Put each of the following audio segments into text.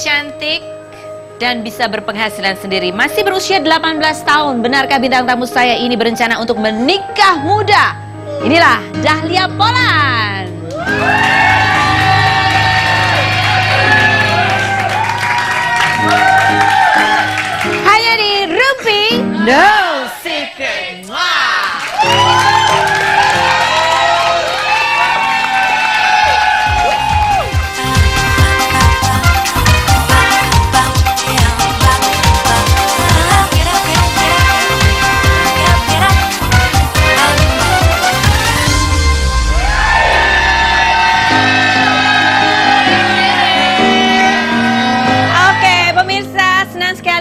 cantik dan bisa berpenghasilan sendiri. Masih berusia 18 tahun. Benarkah bintang tamu saya ini berencana untuk menikah muda? Inilah Dahlia Poland. Hanya di Rumpi No Secret.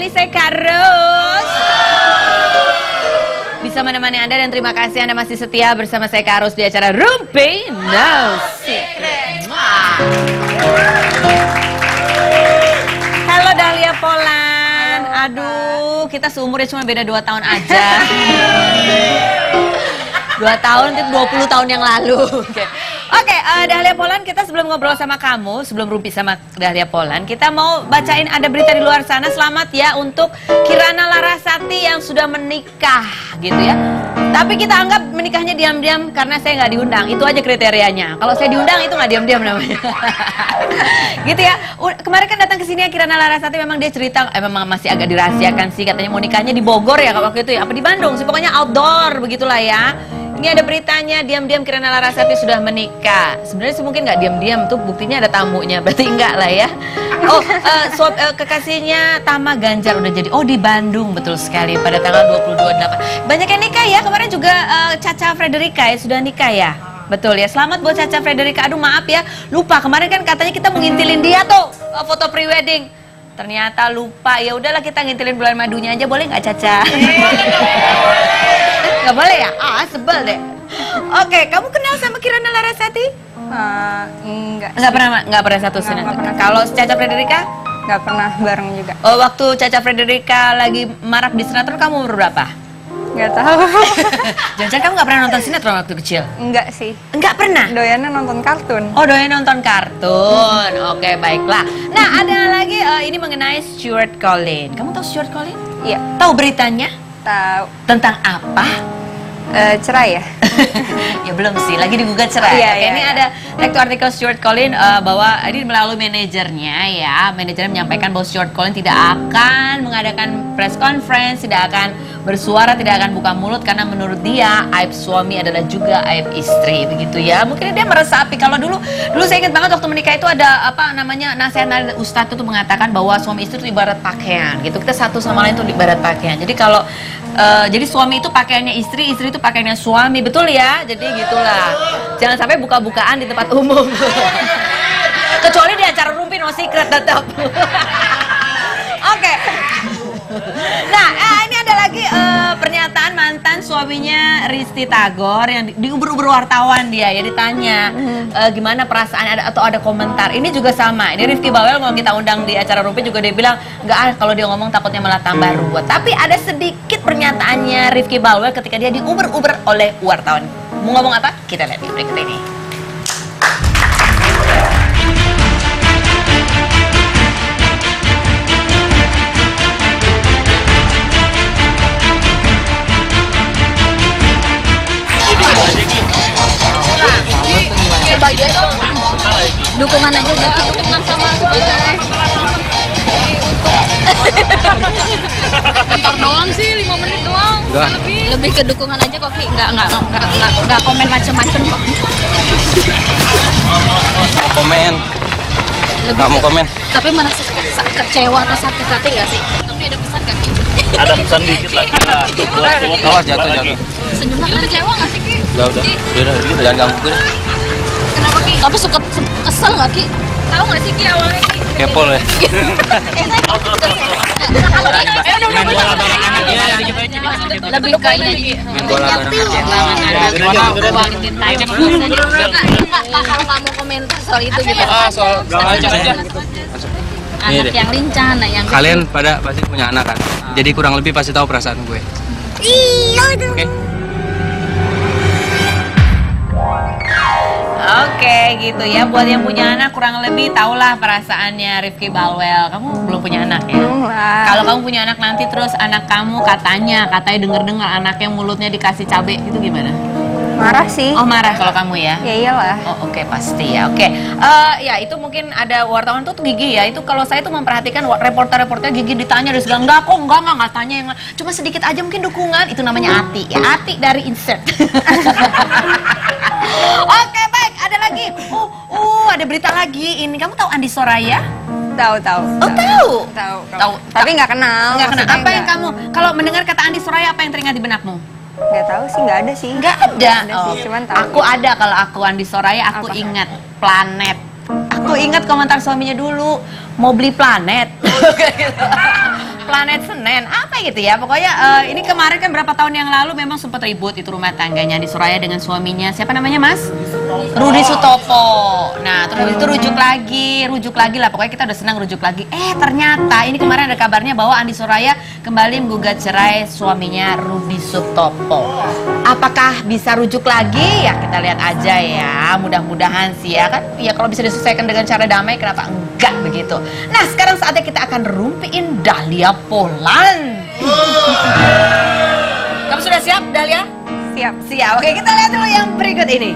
Saya Kak Ros bisa menemani Anda dan terima kasih Anda masih setia bersama saya Kak Ros di acara Rumpi No Secret. Halo Dahlia Poland. Aduh, kita seumurnya cuma beda 2 tahun aja. 2 tahun itu 20 tahun yang lalu. Oke, Dahlia Poland, kita sebelum ngobrol sama kamu, sebelum Rumpi sama Dahlia Poland, kita mau bacain ada berita di luar sana. Selamat ya untuk Kirana Larasati yang sudah menikah, gitu ya. Tapi kita anggap menikahnya diam-diam karena saya nggak diundang. Itu aja kriterianya. Kalau saya diundang itu nggak diam-diam namanya. Gitu ya. Kemarin kan datang ke sini ya Kirana Larasati, memang dia cerita, memang masih agak dirahasiakan sih. Katanya mau nikahnya di Bogor ya waktu itu ya. Apa di Bandung sih? Pokoknya outdoor begitulah ya. Ini ada beritanya, diam-diam Kirana Larasati sudah menikah. Sebenarnya sih mungkin nggak diam-diam tuh, buktinya ada tamunya, berarti enggak lah ya. Oh, kekasihnya Tama Ganjar udah jadi, oh di Bandung, betul sekali, pada tanggal 22/8. Banyak yang nikah ya, kemarin juga Caca Frederica ya, sudah nikah ya. Betul ya, selamat buat Caca Frederica. Aduh maaf ya, lupa, kemarin kan katanya kita mau ngintilin dia tuh, foto pre-wedding. Ternyata lupa, ya udahlah kita ngintilin bulan madunya aja, boleh nggak Caca? Nggak boleh ya? Ah, sebel deh. Oke, kamu kenal sama Kirana Larasati? Enggak. Nggak pernah satu sinetron. Kalau Caca Frederica? Nggak pernah bareng juga. Oh, waktu Caca Frederica lagi marak di sinetron, kamu umur berapa? Nggak tahu. Jangan-jangan kamu nggak pernah nonton sinetron waktu kecil? Enggak sih. Nggak pernah? Doyannya nonton kartun. Oh, doyan nonton kartun. Oke, baiklah. Nah, ada lagi ini mengenai Stuart Collin. Kamu tahu Stuart Collin? Iya. Tahu beritanya? Tahu. Tentang apa? Cerai ya? Ya belum sih, lagi digugat cerai. Iya, Oke, iya, ini iya. ada artikel Stuart Collin bahwa ini melalui manajernya ya, manajernya menyampaikan bahwa Stuart Collin tidak akan mengadakan press conference, tidak akan bersuara, tidak akan buka mulut karena menurut dia aib suami adalah juga aib istri, begitu ya. Mungkin dia meresapi. Kalau dulu saya ingat banget waktu menikah itu ada apa namanya nasihat ustadz itu mengatakan bahwa suami istri itu ibarat pakaian, gitu. Kita satu sama lain itu ibarat pakaian. Jadi kalau jadi suami itu pakaiannya istri, istri itu pakaiannya suami, betul ya? Jadi gitulah. Jangan sampai buka-bukaan di tempat umum. Kecuali di acara Rumpi No Secret tetap. Oke. Nah, ini ada lagi pernyataan mantan suaminya Risty Tagor yang diuber-uber wartawan dia ya, ditanya gimana perasaan atau ada komentar. Ini juga sama. Ini Rifki Bawel mau kita undang di acara Rumpi juga dia bilang nggak, kalau dia ngomong takutnya malah tambah ruwet. Tapi ada sedikit pernyataannya Rifki Bawel ketika dia diuber-uber oleh wartawan. Mau ngomong apa? Kita lihat di berikut ini. Sebagai dukungan aja, jadi dukungan sama sebagai bentar doang sih, 5 menit doang. Lebih ke dukungan aja kok, Ki. Nggak komen macem-macem kok. Komen. Nggak mau komen. Tapi merasa kecewa atau sakit hati nggak sih? Tapi ada pesan nggak, Ki? Ada pesan dikit lagi lah. Awas jatuh. Senyumnya kan kecewa nggak sih, Ki? Udah. Jangan ganggu gue. Kenapa, Ki? Tapi suka kesel nggak, Ki? Tahu nggak sih, Ki, awalnya, Ki? Kepol ya. Lebih ke ini. Main bola Kalau nggak mau komentar soal itu gitu. soal aja. Anak yang lincah, anak yang Kalian pada pasti punya anak kan? Jadi kurang lebih pasti tahu perasaan gue. Oke. Oke, gitu ya. Buat yang punya anak kurang lebih tahulah perasaannya Rifki Balwell. Kamu belum punya anak ya? Belum lah. Kalau kamu punya anak nanti terus anak kamu katanya denger-dengar anaknya mulutnya dikasih cabai itu gimana? Marah sih. Oh marah kalau kamu ya? Ya iyalah. Oh oke, pasti ya. Oke. Ya itu mungkin ada wartawan tuh gigi ya. Itu kalau saya tuh memperhatikan reporter-reporter gigi ditanya dari segala enggak tanya yang cuma sedikit aja mungkin dukungan. Itu namanya Ati. Ya Ati dari Insert. Oke, baik. Ada lagi. Ada berita lagi. Ini kamu tahu Andi Soraya? Tahu. Oh, tahu. Tahu. Tapi nggak kenal. Enggak kenal. Maksudnya Apa yang nggak- kamu kalau mendengar kata Andi Soraya apa yang teringat di benakmu? Nggak tahu sih, nggak ada sih. Enggak ada. sih, cuman tahu. Aku ada kalau aku Andi Soraya, aku Apa? ingat planet. Aku ingat komentar suaminya dulu mau beli planet. Planet Senen apa gitu ya. Pokoknya ini kemarin kan berapa tahun yang lalu memang sempat ribut itu rumah tangganya Andi Soraya dengan suaminya. Siapa namanya, Mas? Rudi Sutopo. Nah, terus habis itu rujuk lagi lah. Pokoknya kita udah senang rujuk lagi. Ternyata ini kemarin ada kabarnya bahwa Andi Soraya kembali menggugat cerai suaminya Rudi Sutopo. Apakah bisa rujuk lagi? Ya kita lihat aja ya. Mudah-mudahan sih ya kan. Ya kalau bisa diselesaikan dengan cara damai, kenapa enggak begitu? Nah, sekarang saatnya kita akan rumpiin Dahlia Polan. Kamu sudah siap, Dahlia? Siap. Siap. Oke, kita lihat dulu yang berikut ini.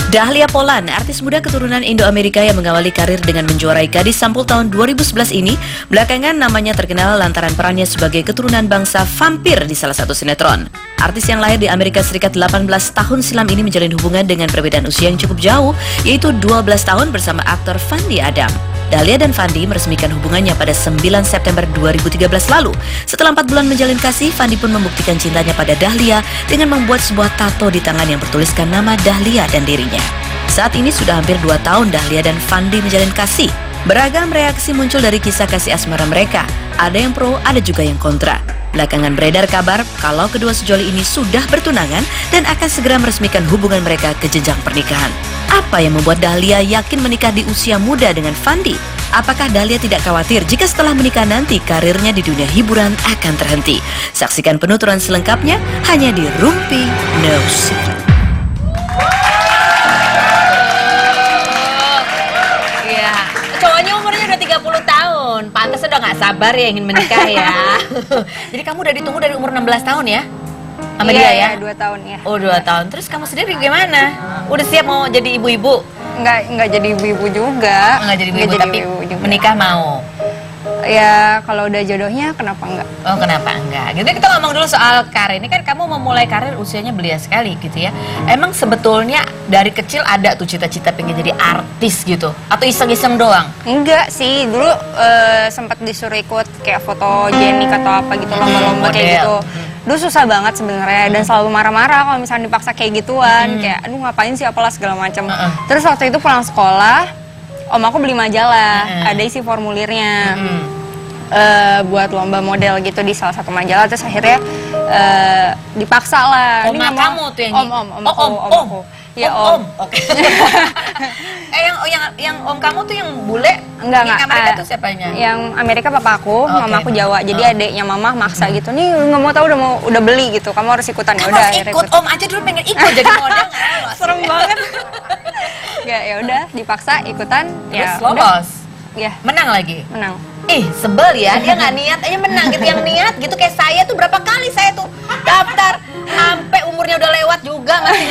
Dahlia Polan, artis muda keturunan Indo-Amerika yang mengawali karir dengan menjuarai Gadis Sampul tahun 2011 ini, belakangan namanya terkenal lantaran perannya sebagai keturunan bangsa vampir di salah satu sinetron. Artis yang lahir di Amerika Serikat 18 tahun silam ini menjalin hubungan dengan perbedaan usia yang cukup jauh, yaitu 12 tahun bersama aktor Fandi Adam. Dahlia dan Fandi meresmikan hubungannya pada 9 September 2013 lalu. Setelah 4 bulan menjalin kasih, Fandi pun membuktikan cintanya pada Dahlia dengan membuat sebuah tato di tangan yang bertuliskan nama Dahlia dan dirinya. Saat ini sudah hampir 2 tahun Dahlia dan Fandi menjalin kasih. Beragam reaksi muncul dari kisah kasih asmara mereka. Ada yang pro, ada juga yang kontra. Belakangan beredar kabar kalau kedua sejoli ini sudah bertunangan dan akan segera meresmikan hubungan mereka ke jenjang pernikahan. Apa yang membuat Dahlia yakin menikah di usia muda dengan Fandi? Apakah Dahlia tidak khawatir jika setelah menikah nanti karirnya di dunia hiburan akan terhenti? Saksikan penuturan selengkapnya hanya di Rumpi No Secret. Iya, cowoknya umurnya udah 30 tahun. Pantas udah nggak sabar ya ingin menikah ya. Jadi kamu udah ditunggu dari umur 16 tahun ya? Sama dia ya? 2 tahun ya. Oh 2 tahun. Terus kamu sendiri gimana? Udah siap mau jadi ibu-ibu? Nggak jadi ibu-ibu juga. Nggak jadi ibu-ibu tapi juga. menikah mau? Ya kalau udah jodohnya kenapa enggak? Oh kenapa enggak? Gitu kita ngomong dulu soal karir. Ini kan kamu memulai karir usianya belia sekali gitu ya. Emang sebetulnya dari kecil ada tuh cita-cita pengen jadi artis gitu? Atau iseng-iseng doang? Enggak sih, dulu sempat disuruh ikut kayak foto Jenny atau apa gitu, lomba-lomba kayak model. gitu. Dulu susah banget sebenarnya dan selalu marah-marah kalau misalnya dipaksa kayak gituan, kayak aduh ngapain sih apalah segala macam. Terus waktu itu pulang sekolah, om aku beli majalah, ada isi formulirnya. Buat lomba model gitu di salah satu majalah, terus akhirnya dipaksa lah. Oma Ini nggak mau- kamu tuh yang om aku. Ya om. Oke. yang om kamu tuh yang bule? Enggak. Yang Amerika tuh siapanya? Yang Amerika papa aku, Oke. mama aku Jawa. Jadi adeknya mama maksa gitu. Nih nggak mau tahu udah beli gitu. Kamu harus ikutan. Ya Kamu udah harus akhirnya ikut. Om aja dulu pengen ikut jadi model. Serem banget. Ya udah dipaksa ikutan. Terus Ya udah. lolos. Ya Menang lagi. menang. Ih sebel ya, dia nggak niat aja menang gitu. Yang niat gitu kayak saya tuh berapa kali saya tuh daftar sampai umurnya udah lewat juga nggak sih?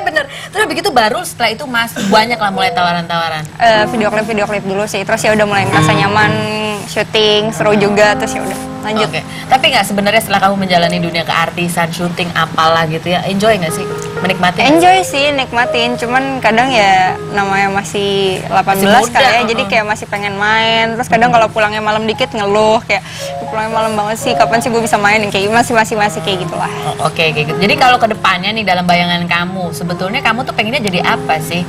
Bener. Terus begitu baru setelah itu mas banyak lah mulai tawaran-tawaran. Video klip dulu sih. Terus ya udah mulai ngerasa nyaman, syuting seru juga. Terus ya udah lanjut. Oke. Tapi nggak sebenarnya setelah kamu menjalani dunia keartisan, syuting apalah gitu ya, enjoy nggak sih? Menikmati? Enjoy sih, nikmatin. Cuman kadang ya namanya masih 18 Masih muda, kali ya, jadi kayak masih pengen main. Terus kadang kalau pulangnya malam dikit ngeluh kayak pulangnya malam banget sih. Kapan sih gue bisa main? Kayak masih kayak gitulah. Oh, Oke, kayak gitu. Jadi kalau kedepannya nih dalam bayangan kamu, sebetulnya kamu tuh pengennya jadi apa sih?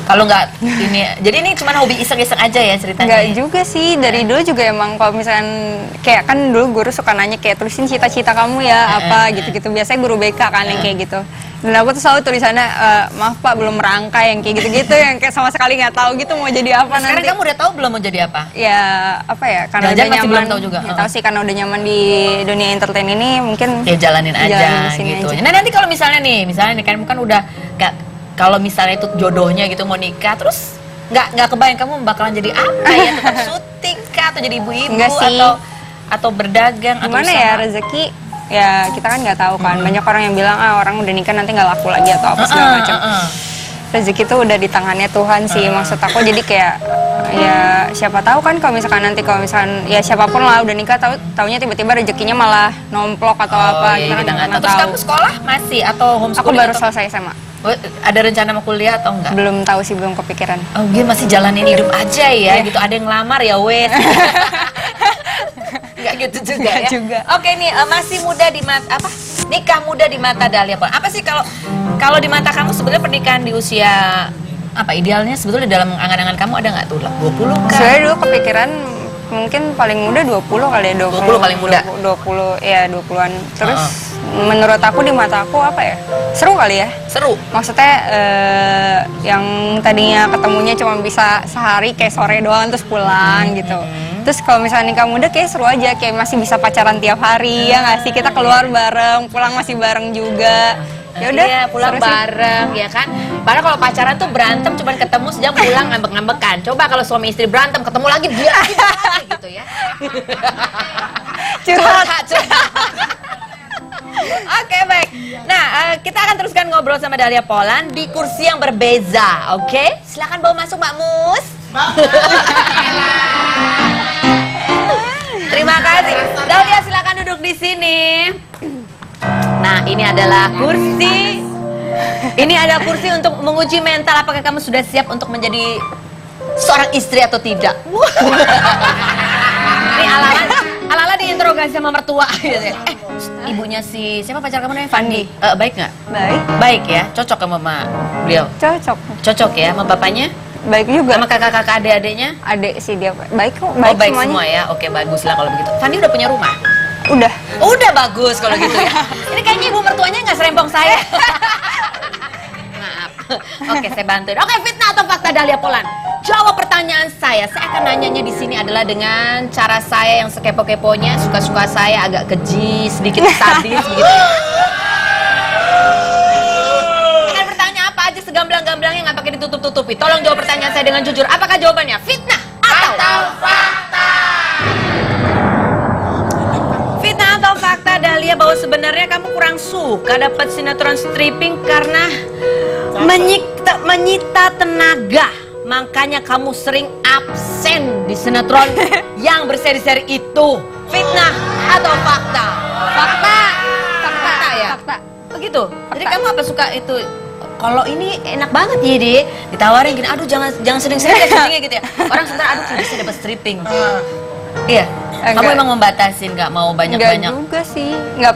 Kalau nggak ini, jadi ini cuma hobi iseng-iseng aja ya ceritanya? Enggak juga sih, dari dulu juga emang kalau misalkan kayak kan dulu guru suka nanya kayak tulisin cita-cita kamu ya apa gitu-gitu. Biasanya guru BK kan yang kayak gitu. Dan aku tuh selalu tulisannya, maaf Pak belum merangkai yang kayak gitu-gitu, yang kayak sama sekali nggak tahu gitu mau jadi apa Sekarang nanti. kamu udah tahu belum mau jadi apa? Ya apa ya, karena Jangan-jangan udah masih nyaman. belum tahu juga. Nggak tahu sih, karena udah nyaman di dunia entertain ini mungkin. Ya jalanin aja jalanin sini gitu. aja. Nah nanti kalau misalnya nih kamu kan udah nggak, kalau misalnya itu jodohnya gitu mau nikah, terus nggak kebayang kamu bakalan jadi apa ya? Tetap syuting kah atau jadi ibu-ibu Enggak sih. atau berdagang atau Gimana usaha? ya rezeki? Ya kita kan nggak tahu kan. Banyak orang yang bilang orang udah nikah nanti nggak laku lagi atau apa segala macam. Rezeki tuh udah di tangannya Tuhan sih. Maksud aku jadi kayak ya siapa tahu kan kalau misalkan ya siapapun lah udah nikah taunya tiba-tiba rezekinya malah nomplok atau apa. Iya, Kita kan kita nggak nggak tahu. Terus tahu. kamu sekolah masih atau Aku homeschooling? baru atau- selesai SMA. Oh, ada rencana mau kuliah atau enggak? Belum tahu sih, belum kepikiran. Oh, dia masih jalanin hidup aja ya, gitu. Ada yang ngelamar ya, wes. Enggak gitu juga Nggak ya. juga. Oke nih, masih muda di mata apa? Nikah muda di mata Dahlia Polan. Apa sih kalau di mata kamu sebenarnya pernikahan di usia apa idealnya sebetulnya dalam angan-angan kamu ada nggak tuh? 20 kan? Sebenarnya dulu kepikiran mungkin paling muda 20 kali ya, 20 paling muda. 20 ya 20-an. Terus menurut aku di mata aku apa ya? Seru kali ya. Seru. Maksudnya yang tadinya ketemunya cuma bisa sehari kayak sore doang terus pulang gitu. Terus kalau misalnya nikah muda kayak seru aja, kayak masih bisa pacaran tiap hari ya nggak sih, kita keluar bareng, pulang masih bareng juga. Ya udah, Iya, pulang seru sih. bareng ya kan. Padahal kalau pacaran tuh berantem cuman ketemu sejam pulang ngambek-ngambekan. Coba kalau suami istri berantem ketemu lagi dia lagi gitu ya. Curhat. Oke baik. Nah kita akan teruskan ngobrol sama Dahlia Polan di kursi yang berbeza. Oke, silakan bawa masuk Mbak Mus. Terima kasih. Dahlia silakan duduk di sini. Nah ini adalah kursi. Ini ada kursi untuk menguji mental apakah kamu sudah siap untuk menjadi seorang istri atau tidak. Ini ala-ala diinterogasi sama mertua gitu ya. Ibunya si siapa pacar kamu namanya? Fandi. Baik nggak? Baik, Baik ya, cocok sama beliau. cocok. Cocok ya sama bapaknya, Baik juga. sama kakak-kakak adik-adiknya. Adik sih dia baik kok, Oh baik semuanya. semua ya. Oke bagus lah kalau begitu. Fandi udah punya rumah. Udah. Udah bagus kalau gitu ya. Ini kayaknya ibu mertuanya nggak serempong saya. Maaf. Oke, saya bantuin. Oke, fitnah atau fakta Dahlia Polan? Jawab pertanyaan saya. Saya akan nanyanya di sini adalah dengan cara saya yang sekepo-keponya, suka-suka saya agak keji, sedikit sadis begitu. Dengan bertanya apa aja segamblang-gamblangnya nggak pakai ditutup-tutupi. Tolong jawab pertanyaan saya dengan jujur. Apakah jawabannya fitnah atau fakta? Fitnah atau fakta Dahlia bahwa sebenarnya kamu kurang suka dapat sinetron stripping karena menyita tenaga. Makanya kamu sering absen di sinetron yang berseri-seri itu. Fitnah atau fakta? Fakta. Fakta ya? Fakta. Begitu. Jadi kamu apa suka itu? Kalau ini enak banget ya, Di. Ditawarin gini, aduh jangan sering-sering ya syutingnya gitu ya. Orang sebentar aduh kok bisa dapat stripping. Iya. Kamu Enggak. emang membatasin nggak mau Enggak banyak-banyak. juga sih, nggak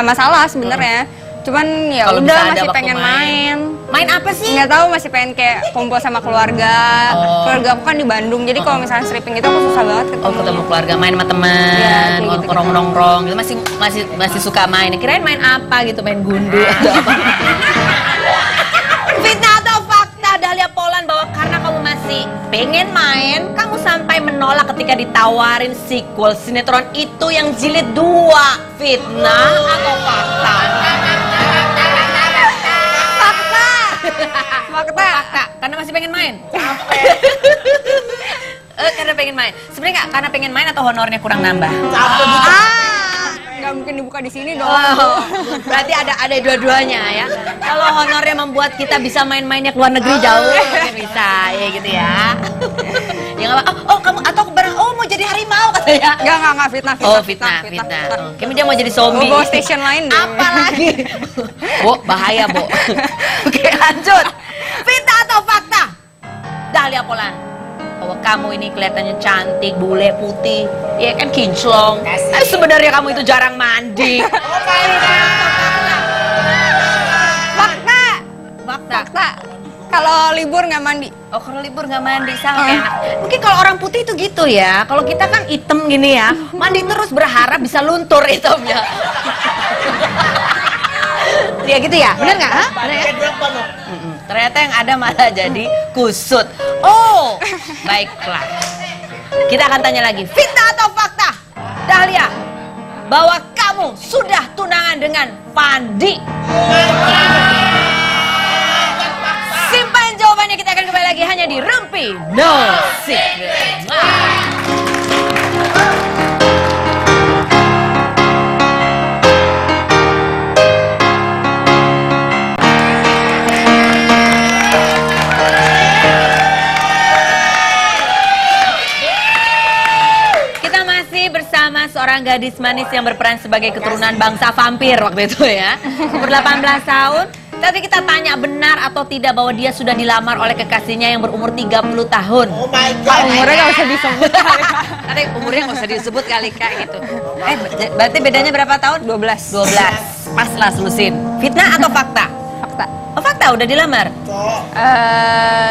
masalah sebenarnya. Cuman ya Kalau udah bisa ada masih waktu pengen main. main. Main apa sih? Nggak tahu, masih pengen kayak kumpul sama keluarga. Oh. Keluarga aku kan di Bandung, jadi kalau misalnya stripping itu aku susah banget ketemu. Oh ketemu keluarga, main sama teman, Iya, kayak gitu-gitu. nongkrong-nongkrong gitu. Masih suka main. Kirain main apa gitu, main gundu atau apa. Fitnah atau fakta Dahlia Polan bahwa karena kamu masih pengen main, kamu sampai menolak ketika ditawarin sequel sinetron itu yang jilid 2. Fitnah atau fakta? Fakta, karena masih pengen main. Karena pengen main. Sebenarnya nggak karena pengen main atau honornya kurang nambah? Nggak mungkin dibuka di sini dong. Oh, berarti ada dua-duanya ya. Kalau honornya membuat kita bisa main-mainnya ke luar negeri jauh, ya bisa ya gitu ya. Ya nggak apa. Oh kamu atau barang mau jadi harimau katanya. Nggak fitnah. Oh fitnah. Kamu dia mau jadi zombie. Bawa station lain deh. Apa lagi? Bo, bahaya Bo. Oke lanjut. Fitnah atau fakta? Dahlia Polan, bahwa kamu ini kelihatannya cantik, bule, putih, ya kan kinclong. Sebenarnya kamu itu jarang mandi. Fakta. Fakta. Fakta. Kalau libur nggak mandi. Oh kalau libur nggak mandi sama kayak enak. Mungkin kalau orang putih itu gitu ya. Kalau kita kan hitam gini ya, mandi terus berharap bisa luntur hitamnya. Ya gitu ya, bener nggak? Hah? Bener ya? Ternyata yang ada malah jadi kusut. Oh, baiklah. Kita akan tanya lagi, fitnah atau fakta? Dahlia, bahwa kamu sudah tunangan dengan Fandi. Simpan jawabannya, kita akan kembali lagi hanya di Rumpi No Secret. Kita masih bersama seorang gadis manis yang berperan sebagai keturunan bangsa vampir waktu itu ya. Umur 18 tahun. Tapi kita tanya benar atau tidak bahwa dia sudah dilamar oleh kekasihnya yang berumur 30 tahun. Oh my god. Umurnya nggak usah disebut. Nanti umurnya nggak usah disebut kali Kak gitu. Berarti bedanya berapa tahun? 12. 12. Pas lah selusin. Fitnah atau fakta? Fakta. Oh fakta, udah dilamar?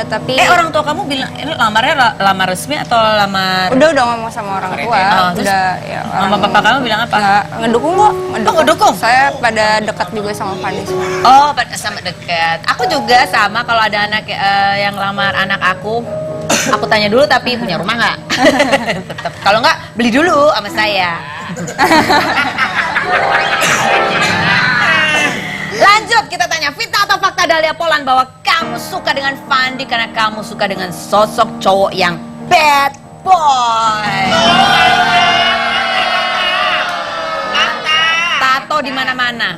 Tapi Orang tua kamu bilang, ini lamarnya lamar resmi atau lamar? udah ngomong sama orang tua. Terus Udah ya. Mama papa kamu bilang apa? Nggak, ngedukung kok. ngedukung? Saya pada dekat juga sama Fandi semua. Oh, sama dekat. Aku juga sama kalau ada anak yang lamar anak aku tanya dulu tapi punya rumah nggak? Tetap. Kalau nggak, beli dulu sama saya. Lanjut, kita tanya fitnah atau fakta Dahlia Poland bahwa kamu suka dengan Fandi karena kamu suka dengan sosok cowok yang bad boy. Tato di mana-mana.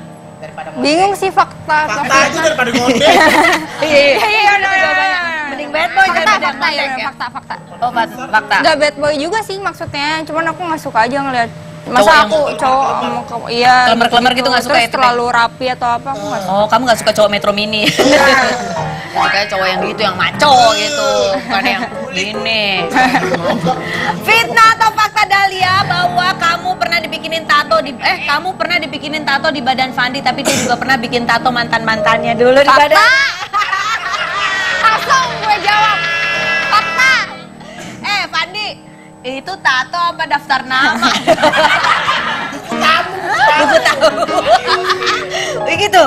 Bingung sih fakta atau Fakta aja daripada ngode. Iya, mending bad boy fakta, daripada fakta ya, ngondek ya. fakta. Oh, fakta. Nggak bad boy juga sih maksudnya, cuman aku nggak suka aja ngeliat. Cowok Masa yang- aku cowok sama kamu, iya. Klemer-klemer gitu nggak suka Terus ya, terlalu rapi atau apa, aku nggak suka. Oh, kamu nggak suka cowok Metro Mini? Kayak cowok yang gitu, yang maco gitu, bukan yang gini. Fitnah atau fakta Dahlia bahwa kamu pernah dibikinin tato di badan Fandi, tapi dia juga pernah bikin tato mantan-mantannya dulu di Fakta. badan. Langsung gue jawab, fakta. Fandi, itu tato apa daftar nama? Buku tamu. Begitu.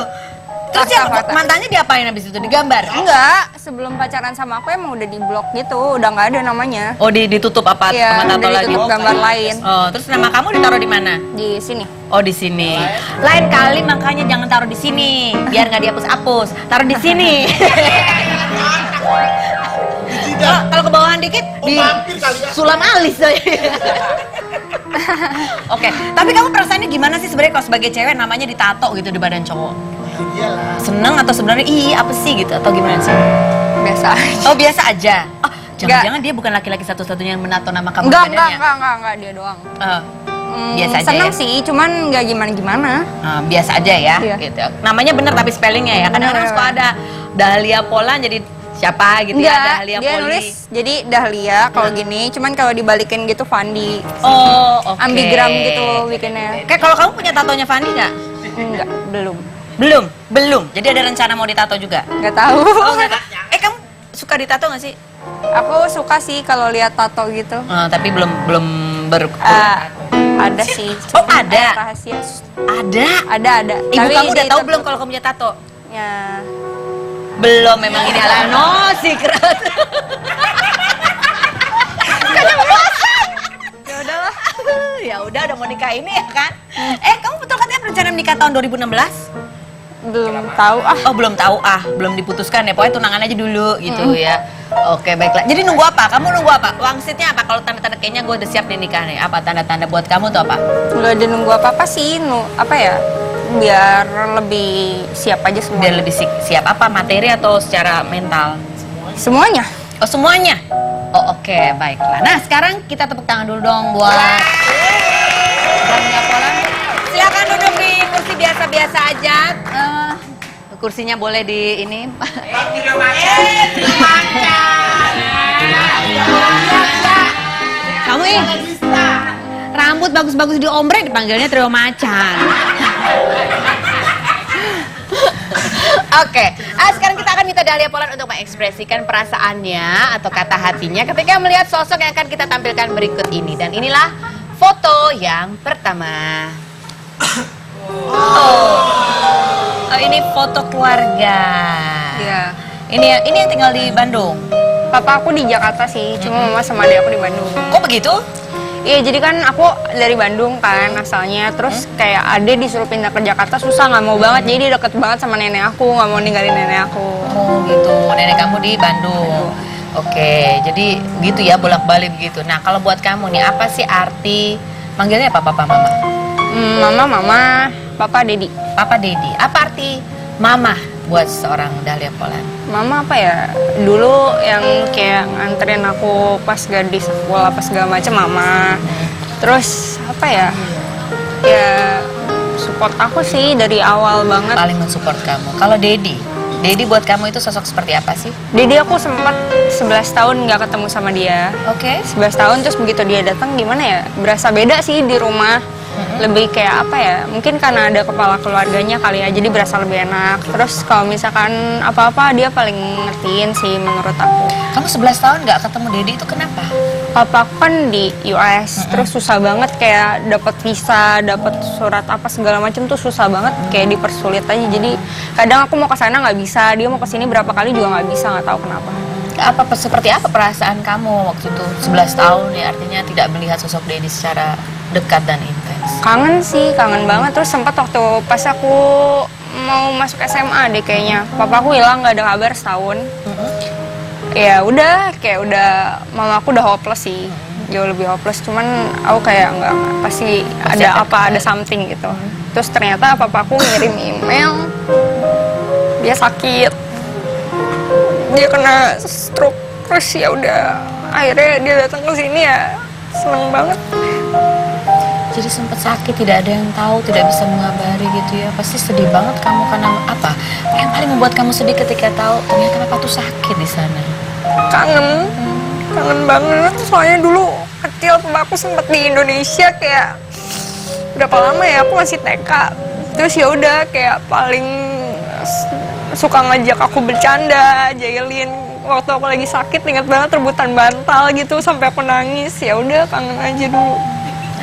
Terus Fakta, yang fakta. mantannya diapain habis itu? Digambar? Enggak, sebelum pacaran sama aku emang udah di blok gitu, udah nggak ada namanya. Oh, ditutup apa Iya, sama tato udah lagi? ditutup gambar lain Oh, terus nama kamu ditaruh di mana? di sini. Oh, di sini. Lain kali makanya jangan taruh di sini, biar nggak dihapus-hapus. Taruh di sini. Oh, kalau ke bawahan dikit di vampir kali ya. sulam alis. Oke, tapi kamu perasaannya gimana sih sebenarnya kalau sebagai cewek namanya ditato gitu di badan cowok? Iyalah. Seneng atau sebenarnya apa sih gitu atau gimana sih? Biasa aja. Oh, biasa aja. Oh, jangan-jangan dia bukan laki-laki satu-satunya yang menato nama kamu di Enggak, badannya. dia doang. Oh, biasa aja Seneng ya? sih, cuman nggak gimana-gimana. Biasa aja ya, Iya. gitu. Namanya bener tapi spellingnya ya. Kadang-kadang suka ada Dahlia Poland jadi siapa gitu ya, Dahlia dia Poli. nulis jadi Dahlia kalau gini, cuman kalau dibalikin gitu Fandi. Oh, oke. Ambigram gitu bikinnya. Kayak kalau kamu punya tatonya Fandi nggak? Enggak, belum. Belum. Jadi ada rencana mau ditato juga? Nggak tahu. Oh, nggak tahu. Kamu suka ditato nggak sih? Aku suka sih kalau lihat tato gitu. Tapi belum Ada sih. Oh, cuman ada? Rahasia. Ada. Ada. Ibu Tapi kamu udah di tahu tato- belum kalau kamu punya tato? Ya. Belum, memang ini adalah no secret. Ya udah mau nikah ini ya kan? Kamu betul katanya berencana menikah tahun 2016? Belum tahu ah. Oh, belum tahu belum diputuskan ya. Pokoknya tunangan aja dulu gitu ya. Oke, baiklah. Jadi nunggu apa? Kamu nunggu apa? Wangsitnya apa? Kalau tanda-tanda kayaknya gue udah siap nih nikah nih. Apa tanda-tanda buat kamu tuh apa? Nggak ada nunggu apa-apa sih, apa ya? Biar lebih siap aja semua. Biar lebih siap apa? Materi atau secara mental? Semuanya. Oh, semuanya? Oh, oke, baiklah. Nah, sekarang kita tepuk tangan dulu dong buat Dahlia Poland. Silakan duduk di kursi biasa-biasa aja. Kursinya boleh di ini. Kamu rambut bagus-bagus diombrek dipanggilnya trio macan. Oke, sekarang kita akan minta Dahlia Poland untuk mengekspresikan perasaannya atau kata hatinya ketika melihat sosok yang akan kita tampilkan berikut ini. Dan inilah foto yang pertama. Oh ini foto keluarga. Iya. Ini yang tinggal di Bandung. Papa aku di Jakarta sih, cuma mama sama adik aku di Bandung. Kok begitu? Iya, jadi kan aku dari Bandung kan asalnya, terus kayak ade disuruh pindah ke Jakarta susah, nggak mau banget, jadi dia deket banget sama nenek aku, nggak mau ninggalin nenek aku. Oh gitu, nenek kamu di Bandung. Oke, jadi gitu ya bolak-balik begitu. Nah kalau buat kamu nih, apa sih arti manggilnya apa papa mama? Mama, papa, dedi. Papa Dedi. Apa arti mama buat seorang Dahlia Polan? Mama apa ya, dulu yang kayak nganterin aku pas gadis sekolah, pas segala macem mama. Terus apa ya, ya support aku sih dari awal banget. Paling mensupport kamu. Kalau Dedi buat kamu itu sosok seperti apa sih? Dedi aku sempat 11 tahun nggak ketemu sama dia. Oke. 11 tahun, terus begitu dia datang gimana ya, berasa beda sih di rumah. Lebih kayak apa ya, mungkin karena ada kepala keluarganya kali ya, jadi berasa lebih enak. Terus kalau misalkan apa-apa dia paling ngertiin sih menurut aku. Kamu 11 tahun nggak ketemu Dedi itu kenapa? Papa aku kan di US, terus susah banget kayak dapat visa, dapat surat apa segala macam tuh susah banget, kayak dipersulit aja. Jadi kadang aku mau ke sana nggak bisa, dia mau ke sini berapa kali juga nggak bisa, nggak tahu kenapa. Seperti apa perasaan kamu waktu itu 11 tahun ya, artinya tidak melihat sosok Dedi secara dekat dan intens? Kangen sih, kangen banget. Terus sempat waktu pas aku mau masuk SMA deh kayaknya, papa aku hilang, nggak ada kabar setahun. Ya udah, kayak udah mama aku udah hopeless sih, jauh lebih hopeless. Cuman aku kayak nggak, pasti ada apa, ada something gitu. Terus ternyata papa aku ngirim email, dia sakit, dia kena stroke. Terus ya udah, akhirnya dia datang ke sini, ya seneng banget. Jadi sempat sakit, tidak ada yang tahu, tidak bisa mengabari gitu ya. Pasti sedih banget kamu karena apa? Yang paling membuat kamu sedih ketika tahu ternyata papa tuh sakit di sana. Kangen banget. Soalnya dulu kecil papa aku sempat di Indonesia, kayak berapa lama ya, aku masih TK. Terus ya udah kayak paling suka ngajak aku bercanda, jailin. Waktu aku lagi sakit, ingat banget rebutan bantal gitu sampai aku nangis. Ya udah, kangen aja dulu.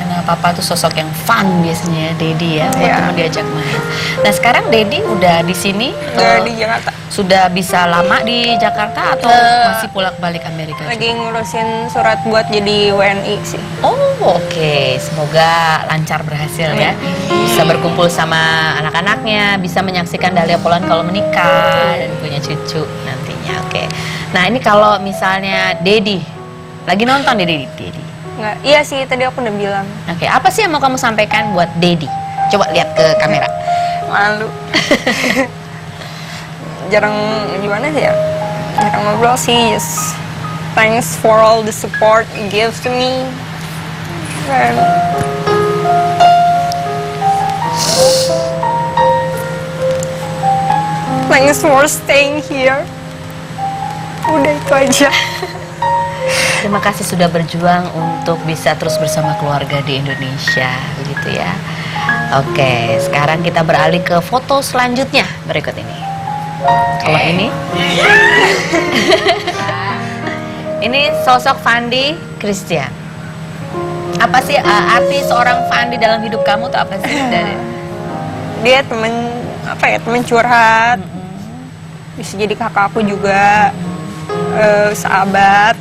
Nah, papa tuh sosok yang fun biasanya, Dedi ya, buat Iya. kamu diajak main. Nah, sekarang Dedi udah di sini, Udah di Jakarta. sudah bisa lama di Jakarta atau masih bolak-balik Amerika? Lagi ngurusin surat buat jadi WNI sih. Oh, oke. Semoga lancar berhasil ya. Bisa berkumpul sama anak-anaknya, bisa menyaksikan Dahlia Polan kalau menikah dan punya cucu nantinya. Oke. Nah, ini kalau misalnya Dedi lagi nonton Dedi. Nggak, iya sih, tadi aku udah bilang. Oke, apa sih yang mau kamu sampaikan buat Dedi? Coba lihat ke kamera. Malu. Jarang gimana sih ya, jarang ngobrol sih. Just thanks for all the support you give to me, and thanks for staying here. Udah itu aja. Terima kasih sudah berjuang untuk bisa terus bersama keluarga di Indonesia, begitu ya. Oke, sekarang kita beralih ke foto selanjutnya berikut ini. Kalau ini, ini sosok Fandi Christian. Apa sih arti seorang Fandi dalam hidup kamu tuh apa sih? Dia temen apa ya, temen curhat, bisa jadi kakak aku juga, sahabat.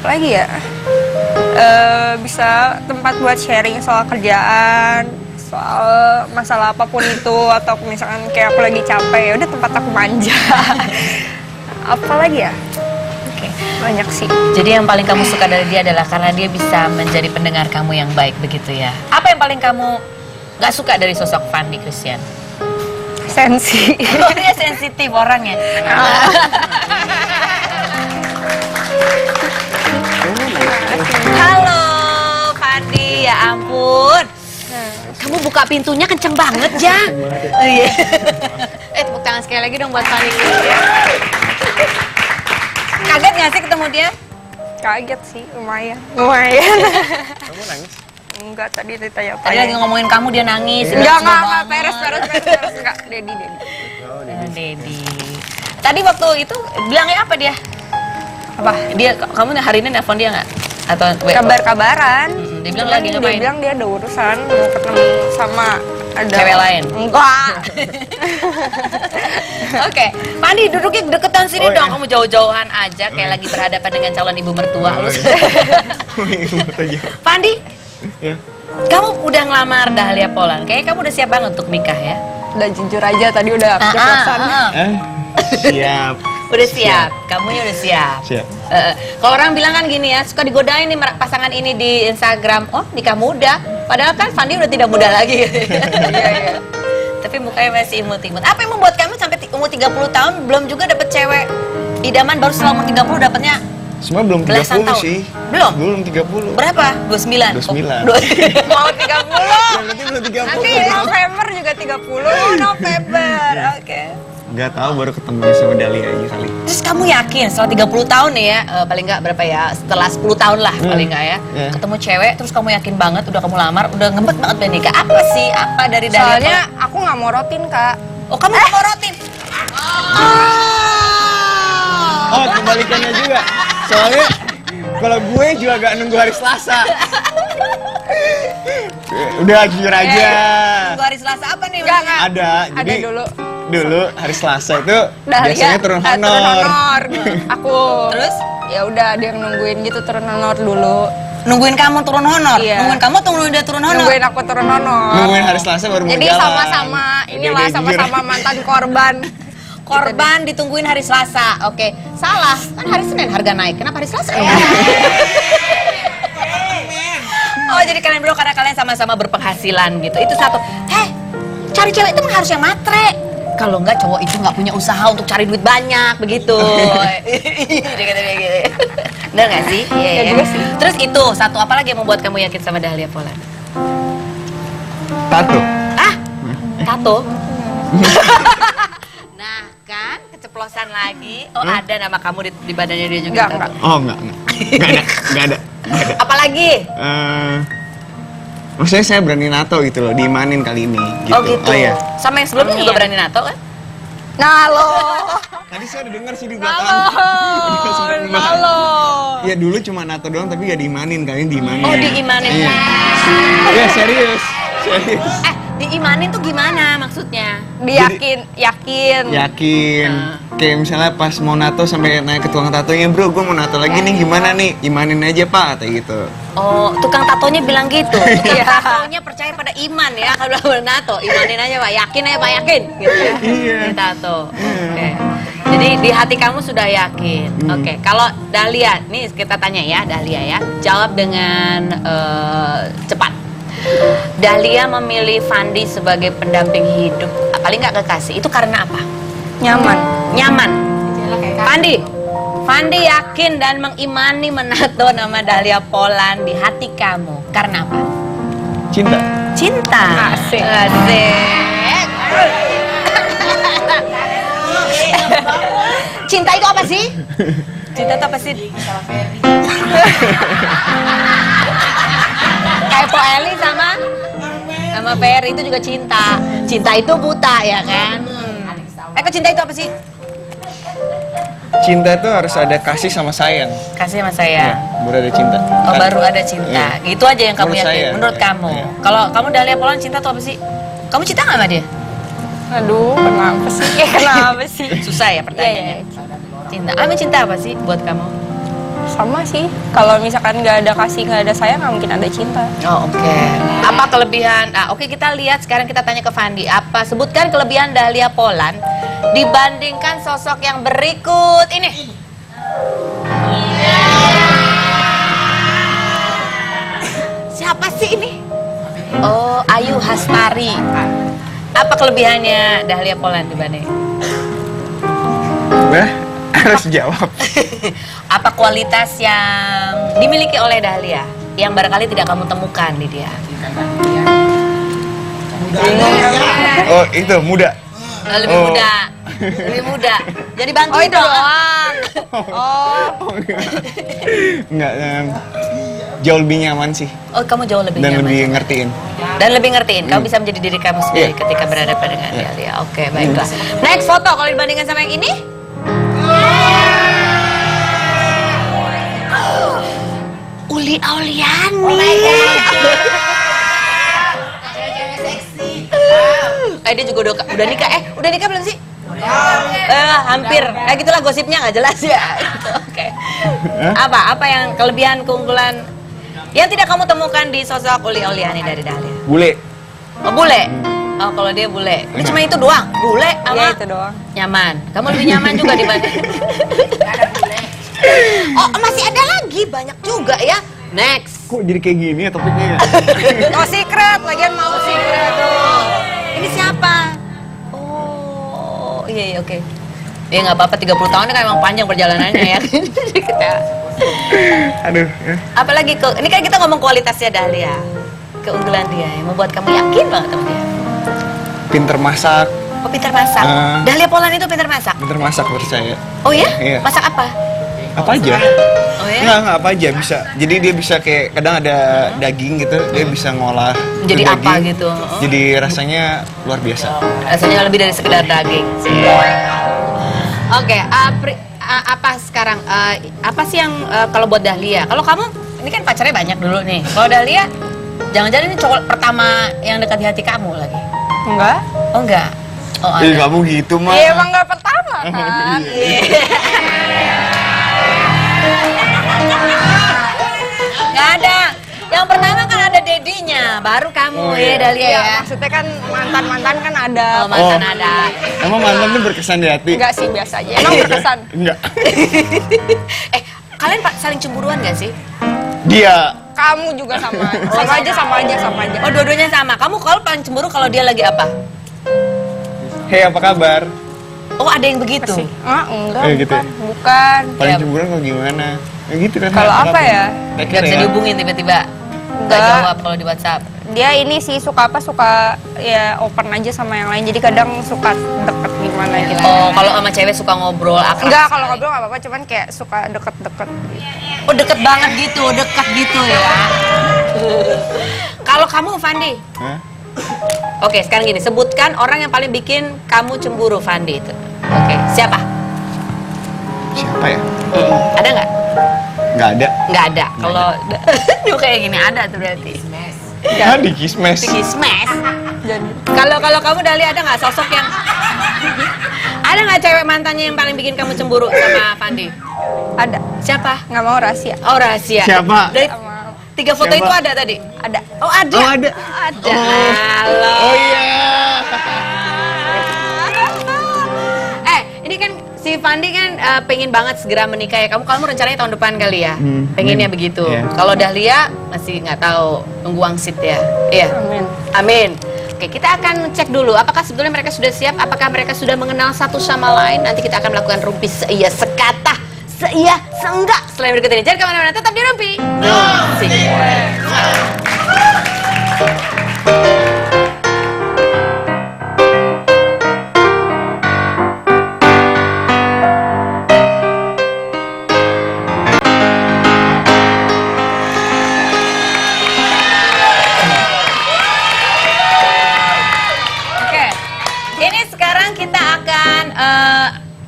Apalagi ya, bisa tempat buat sharing soal kerjaan, soal masalah apapun itu, atau misalkan kayak aku lagi capek, ya udah tempat aku manja. Apalagi ya, Oke. banyak sih. Jadi yang paling kamu suka dari dia adalah karena dia bisa menjadi pendengar kamu yang baik, begitu ya. Apa yang paling kamu gak suka dari sosok Fandi Christian? Sensi. Oh, dia sensitif orangnya. Halo, Fandi, ya ampun. Kamu buka pintunya kenceng banget, Ja. Oh, iya. Tepuk tangan sekali lagi dong buat Fandi. Kaget gak sih ketemu dia? Kaget sih, lumayan. Lumayan. Kamu nangis? Enggak, tadi ditanya apa Tadi ya? lagi ngomongin kamu, dia nangis. Enggak, Dia peres. Enggak, Dedi. Dedi. Tadi waktu itu bilangnya apa dia? Apa? Dia, kamu hari ini nelfon dia nggak? Atau Kabar-kabaran. Dia bilang lagi Dia ngapain? bilang dia ada urusan, mau ketemu sama Ada. Cewek lain? Enggak. Oke, Pandi duduknya deketan sini dong. Kamu jauh-jauhan aja, kayak lagi berhadapan dengan calon ibu mertua lu. Pandi, Ya. kamu udah ngelamar Dahlia Polan. Kayaknya kamu udah siap banget untuk nikah ya? Udah jujur aja tadi udah keceplosan. Siap. Udah siap, kamunya udah siap. Siap. Kalau orang bilang kan gini ya, suka digodain nih pasangan ini di Instagram. Oh, nikah muda. Padahal kan Fandi udah tidak muda lagi. Iya. Tapi mukanya masih imut-imut. Apa yang membuat kamu sampai umur 30 tahun belum juga dapet cewek idaman, baru setelah umur 30 dapetnya Semua belum belasan 30 tahun? sih. Belum? Belum 30. berapa? 29? 29. Mau 30? Ya, berarti belum 30. Nanti November juga 30. Oh, November, oke. Nggak tahu, baru ketemu sama Dahlia aja kali. Terus kamu yakin setelah 30 tahun nih ya, paling nggak berapa ya, setelah 10 tahun lah paling nggak ya, ketemu cewek, terus kamu yakin banget, udah kamu lamar, udah ngebet banget pengen nikah. Apa sih, apa dari Dahlia? Soalnya aku nggak mau rotin, Kak. Oh, kamu nggak mau rotin? Oh, kebalikannya juga. Soalnya kalau gue juga gak nunggu hari Selasa. Udah jujur aja. Tunggu hari Selasa apa nih? Nggak. Ada. Jadi dulu hari Selasa itu biasanya turun honor. Aku Terus? ya udah ada yang nungguin gitu turun honor dulu. Nungguin kamu turun honor? Iya. Nungguin kamu atau nungguin dia turun honor? Nungguin aku turun honor. Nungguin hari Selasa baru mau Jadi jalan. sama-sama inilah Udah, sama-sama jujur. mantan korban. Korban ditungguin hari Selasa. Oke, salah. Kan hari Senin harga naik. Kenapa hari Selasa? Oh, jadi kalian berdua karena kalian sama-sama berpenghasilan gitu. Itu satu. Cari cewek itu harus yang matre. Kalau enggak cowok itu nggak punya usaha untuk cari duit banyak begitu. Dia kata dia gitu. Bener nggak sih? Iya Ya juga sih. Terus itu satu apa lagi yang membuat kamu yakin sama Dahlia Polan? Tato. Ah, tato. Nah kan, keceplosan lagi. Oh ada nama kamu di badannya dia juga. Enggak, tato. Oh, enggak ada. Enggak ada. Apalagi? Maksudnya saya berani nato gitu loh, diimanin kali ini gitu. Oh gitu. Oh iya. Sama yang sebelumnya juga berani nato kan? Nah lo, Tadi saya udah dengar sih di belakang. Ya dulu cuma nato doang tapi gak diimanin, kali ini diimanin. Oh diimanin. Iya. Ya serius. Diimanin tuh gimana maksudnya? yakin. Yakin. Kayak misalnya pas mau nato sampai naik ke tukang tatonya, bro, gue mau nato lagi nih, gimana nih? Imanin aja pak, kayak gitu. Oh, tukang tatonya bilang gitu. Tukang tatonya percaya pada iman ya, kalau udah nato, imanin aja pak, yakin aja pak, yakin. Gitu ya. Iya. Di tato. Oke. Jadi di hati kamu sudah yakin. Oke. Kalau Dahlia, nih kita tanya ya, Dahlia ya, jawab dengan cepat. Dahlia memilih Fandi sebagai pendamping hidup, paling nggak kekasih. Itu karena apa? Nyaman. Fandi yakin dan mengimani menato nama Dahlia Polan di hati kamu. Karena apa? Cinta. Cinta. Asik. Cinta itu apa sih? Cinta itu apa sih? Kayak Po Eli sama Ferry itu juga cinta. Cinta itu buta ya kan? Kok cinta itu apa sih? Cinta itu harus ada kasih sama sayang. Kasih sama saya. Baru ada cinta. Oh, baru ada cinta. Iya. Itu aja yang kamu Menurut yakin. saya. Menurut kamu. Iya. Kalau kamu Dahlia Polan cinta itu apa sih? Kamu cinta nggak sama dia? Aduh, kenapa sih? Kenapa sih? Susah ya pertanyaannya. Cinta. Kamu cinta apa sih buat kamu? Sama sih. Kalau misalkan nggak ada kasih, nggak ada sayang, nggak mungkin ada cinta. Oh, oke. Apa kelebihan? Oke, kita lihat sekarang, kita tanya ke Fandi. Apa sebutkan kelebihan Dahlia Polan dibandingkan sosok yang berikut ini? Siapa sih ini? Oh, Ayu Hastari. Apa kelebihannya Dahlia Polan dibanding? Harus jawab. Apa kualitas yang dimiliki oleh Dahlia yang barangkali tidak kamu temukan di dia? Oh, itu muda. Lebih muda. Lebih muda. Jadi bantuin itu dong. doang. Enggak, jauh lebih nyaman sih. Oh, kamu jauh lebih Dan nyaman. lebih ngertiin. Dan lebih ngertiin. Kamu bisa menjadi diri kamu sendiri Iya. ketika berhadapan dengan Dahlia. Oke, baiklah. Next foto kalau dibandingkan sama yang ini? Uli Auliani. dia juga udah nikah. Udah nikah belum sih? Hampir. Gitulah gosipnya nggak jelas ya. Gitu, oke. Apa yang kelebihan keunggulan yang tidak kamu temukan di sosok Uli Auliani dari Dahlia? Bule. Oh, bule. Oh, kalau dia bule. Ini cuma itu doang. Bule sama Iya itu doang. nyaman. Kamu lebih nyaman juga dibanding. Oh, masih ada lagi banyak juga ya. Next. Kok jadi kayak gini ya topiknya ya? Oh secret, lagian mau secret tuh. Ini siapa? Oh, iya oke. Ya nggak apa-apa 30 tahun ini kan emang panjang perjalanannya ya. Kita. Aduh. Ya. Apalagi ini kan kita ngomong kualitasnya Dahlia. Keunggulan dia yang membuat kamu yakin banget sama dia. Pinter masak. Oh, pintar masak. Dahlia Polan itu pintar masak. Pinter masak percaya. Oh ya? Iya. Masak apa? Apa aja? Oh ya? Enggak apa aja bisa. Jadi dia bisa kayak kadang ada daging gitu, dia bisa ngolah Jadi itu apa daging. gitu? Jadi rasanya luar biasa. Rasanya lebih dari sekedar daging. Oke, apa sekarang? Apa sih yang kalau buat Dahlia? Kalau kamu, ini kan pacarnya banyak dulu nih. Kalau Dahlia, jangan-jangan ini cowok pertama yang dekat di hati kamu lagi? Enggak? Oh enggak? Oh Ih, ada. kamu gitu mah. Iya emang nggak pertama kan? Nggak ada. Yang pertama kan ada dedinya, baru kamu ya Dahlia ya. Maksudnya kan mantan-mantan kan ada. Oh mantan ada. Emang mantan tuh berkesan di hati? Enggak sih biasa aja. Emang berkesan. Enggak. Kalian saling cemburuan nggak sih? Dia. Kamu juga sama. Sama aja. Oh dua-duanya sama. Kamu kalau paling cemburu kalau dia lagi apa? Hei, apa kabar? Oh ada yang begitu. Enggak, Gitu ya? bukan. Paling Ya. cemburuan kok gimana? Ya gitu kan. Kalau apa ya? Nggak Take care bisa ya. dihubungin tiba-tiba. Nggak Enggak. jawab kalau di WhatsApp. Dia ini sih suka ya open aja sama yang lain. Jadi kadang suka deket gimana gitu. Oh kalau sama cewek suka ngobrol akrab. Enggak, kalau ngobrol nggak apa-apa, cuman kayak suka deket-deket. Oh deket banget gitu, dekat gitu ya. Kalau kamu Fandi, Hah? oke sekarang gini, sebutkan orang yang paling bikin kamu cemburu Fandi itu. Oke, siapa? Siapa ya? Ada nggak? Nggak ada. Nggak ada. Kalau Duh, kayak gini ada tuh berarti. Ah, di kismes. Tinggi smash. Kalau kamu Dahlia ada nggak sosok yang ada nggak cewek mantannya yang paling bikin kamu cemburu sama Fandi? Ada. Siapa? Nggak mau rahasia. Oh rahasia. Siapa? Dari Nggak mau. 3 foto Siapa? itu ada tadi? Ada. Oh ada. Oh, ada. Ada. Halo. Oh iya. Ini kan si Fandi kan pengen banget segera menikah ya. Kamu rencananya tahun depan kali ya? Pengennya amin. begitu. Iya. Kalau Dahlia masih nggak tahu, nunggu wangsit ya. Iya. Amin. Amin. Oke, kita akan cek dulu apakah sebetulnya mereka sudah siap, apakah mereka sudah mengenal satu sama lain. Nanti kita akan melakukan rumpi seia sekata, seia seenggak. Selain berikut ini, jangan kemana-mana, tetap di rumpi. Oke, ini sekarang kita akan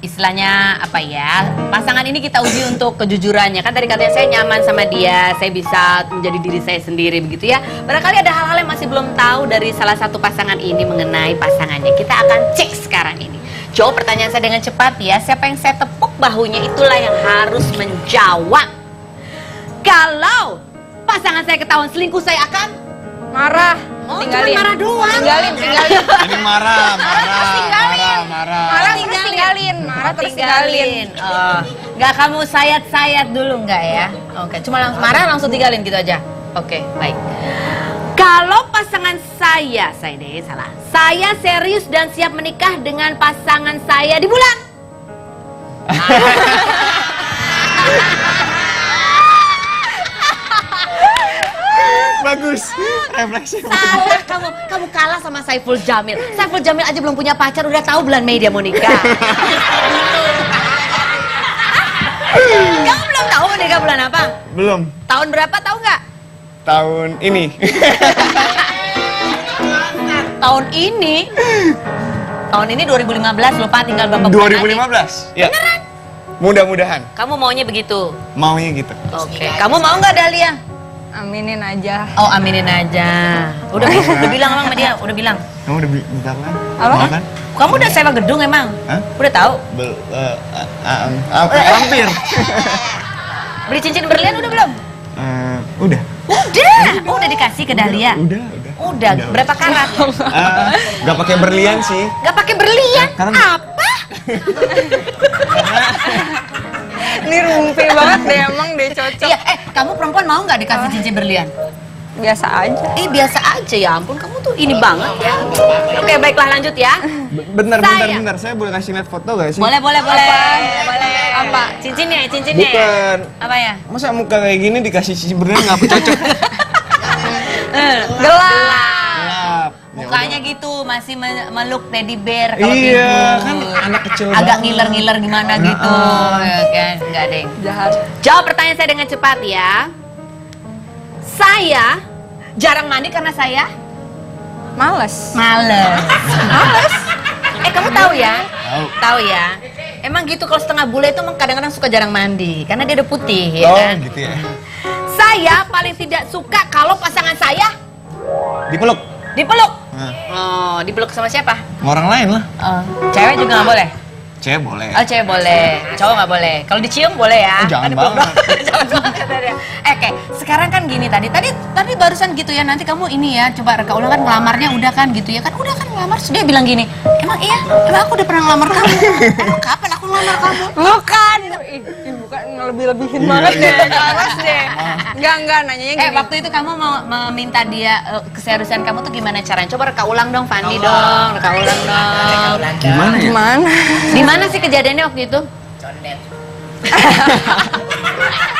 istilahnya apa ya, pasangan ini kita uji untuk kejujurannya. Kan tadi katanya saya nyaman sama dia, saya bisa menjadi diri saya sendiri begitu ya. Barangkali ada hal-hal yang masih belum tahu dari salah satu pasangan ini mengenai pasangannya. Kita akan cek sekarang ini. Jawab pertanyaan saya dengan cepat ya. Siapa yang saya tepuk bahunya itulah yang harus menjawab. Kalau pasangan saya ketahuan selingkuh, saya akan Marah. Oh, Tinggalin. cuma marah doang. Tinggalin. Ini marah. Marah terus tinggalin. Marah terus tinggalin. Oh, nggak kamu sayat-sayat dulu nggak ya? Oke, cuma langsung marah langsung tinggalin gitu aja. Oke, baik. Kalau pasangan saya deh salah. Saya serius dan siap menikah dengan pasangan saya di bulan. Bagus. Refleksi. Salah kamu kalah sama Saiful Jamil. Saiful Jamil aja belum punya pacar udah tahu bulan Mei dia mau nikah. Kamu belum tahu mau nikah bulan apa? Belum. Tahun berapa tahu nggak? Tahun ini. Tahun ini? Tahun ini 2015 lupa tinggal berapa bulan lagi. 2015. Ya. Mudah-mudahan. Kamu maunya begitu? Maunya gitu. Oke. Kamu mau nggak Dahlia? Aminin aja. Oh, aminin aja. Udah bilang emang sama dia, udah bilang. Kamu udah bentar kan? Apa? Mau kan? Kamu udah sewa gedung emang? Hah? Udah tahu? Hampir. Beli cincin berlian udah belum? Udah. Udah dikasih ke Dahlia. Udah. Berapa karat? Gak pakai berlian sih. Gak pakai berlian? Karena- Apa? Ini rumpi banget deh, emang deh cocok. Iya, kamu perempuan mau nggak dikasih cincin berlian? Biasa aja. Biasa aja ya ampun, kamu tuh ini banget ya. Oke, baiklah lanjut ya. Bentar. Saya. Saya boleh kasih lihat foto gak sih? Boleh. Apa? Cincinnya ya? Bukan. Apa ya? Masa muka kayak gini dikasih cincin berlian gak cocok? Gelap. Mukanya gitu, masih meluk teddy bear kalau Iya, tidur. kan anak kecil Agak banget. ngiler-ngiler gimana gitu. Ya kan, enggak deh. Jahat. Jawab pertanyaan saya dengan cepat ya. Saya jarang mandi karena saya Males. males. Kamu tahu ya? Tahu. Tahu ya? Emang gitu kalau setengah bule itu emang kadang-kadang suka jarang mandi karena dia udah putih ya Oh kan? gitu ya. Saya paling tidak suka kalau pasangan saya Dipeluk. dipeluk. Nah, Oh, dipeluk sama siapa? orang lain lah. Cewek juga nggak boleh. Cewek boleh. Oh, cewek boleh, cowok nggak boleh. Kalau dicium boleh ya. Oh, jangan Kan dipeluk banget. doang. Jangan banget kata dia. Oke, sekarang kan gini tadi barusan gitu ya. Nanti kamu ini ya, coba reka ulang kan ngelamarnya udah kan gitu ya kan? Udah kan ngelamar. Terus dia bilang gini, emang aku udah pernah ngelamar kamu. Emang kapan aku ngelamar kamu? Bukan. Bukan ngelebih-lebihin banget deh. Males deh. Enggak, nanyanya gini. Waktu itu kamu mau meminta dia keseriusan kamu tuh gimana caranya? Coba reka ulang dong, Fandi dong. Reka ulang dong. Gimana ya? Gimana? Di mana sih kejadiannya waktu itu? Condet.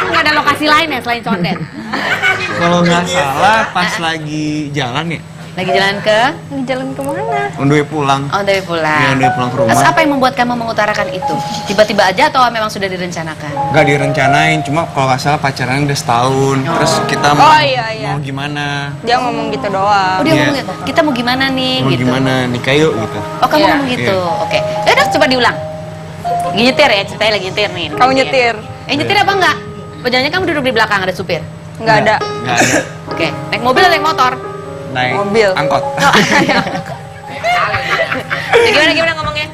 Nggak ada lokasi lain ya selain condet? Kalau nggak salah pas lagi jalan ya, Lagi jalan ke? Lagi jalan kemana? on the way pulang. Oh, dari pulang. Iya, dari pulang ke rumah. Terus apa yang membuat kamu mengutarakan itu? Tiba-tiba aja atau memang sudah direncanakan? Gak direncanain, cuma kalau nggak salah pacaran udah setahun. Terus kita Oh, iya. mau gimana? Dia ngomong gitu doang. Oh, dia Iya. ngomong gitu, kita mau gimana nih? Mau gitu. gimana? Nikah yuk gitu. Oh, kamu Iya. ngomong gitu? Oke. Udah, coba diulang. Lagi nyetir ya, ceritanya lagi nyetir nih. Kamu nyetir? Nyetir apa enggak? Jangan kamu duduk di belakang, ada supir. Enggak ada. Nggak ada. Oke, naik mobil atau naik motor? Naik Mobil. angkot. Ya, gimana ngomongnya?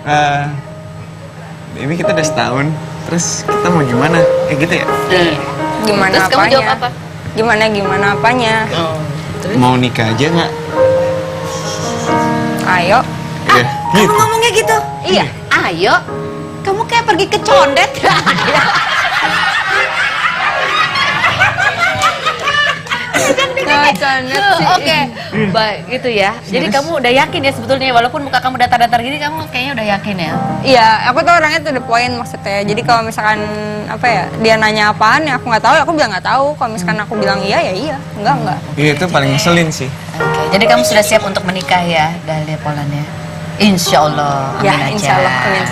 Ini kita udah setahun. Terus kita mau gimana? Gitu ya? Gimana Terus kamu apanya? jawab apa? Gimana apanya? Mau nikah aja nggak? Ayo. Iya. Kamu ngomongnya gitu? Iya. Ayo. Kamu kayak pergi ke condet. Oke, baik gitu ya. Jadi kamu udah yakin ya sebetulnya walaupun muka kamu datar-datar gini kamu kayaknya udah yakin ya. Iya, aku tuh orangnya tuh the point maksudnya. Jadi kalau misalkan apa ya, dia nanya apaan ya aku nggak tahu, aku bilang nggak tahu. Kalau misalkan aku bilang iya ya iya, enggak. Iya itu paling ngeselin sih. Oke, jadi kamu sudah siap untuk menikah ya, Dahlia Polan ya? Insya Allah. Ya, amin aja. insya Allah, amin.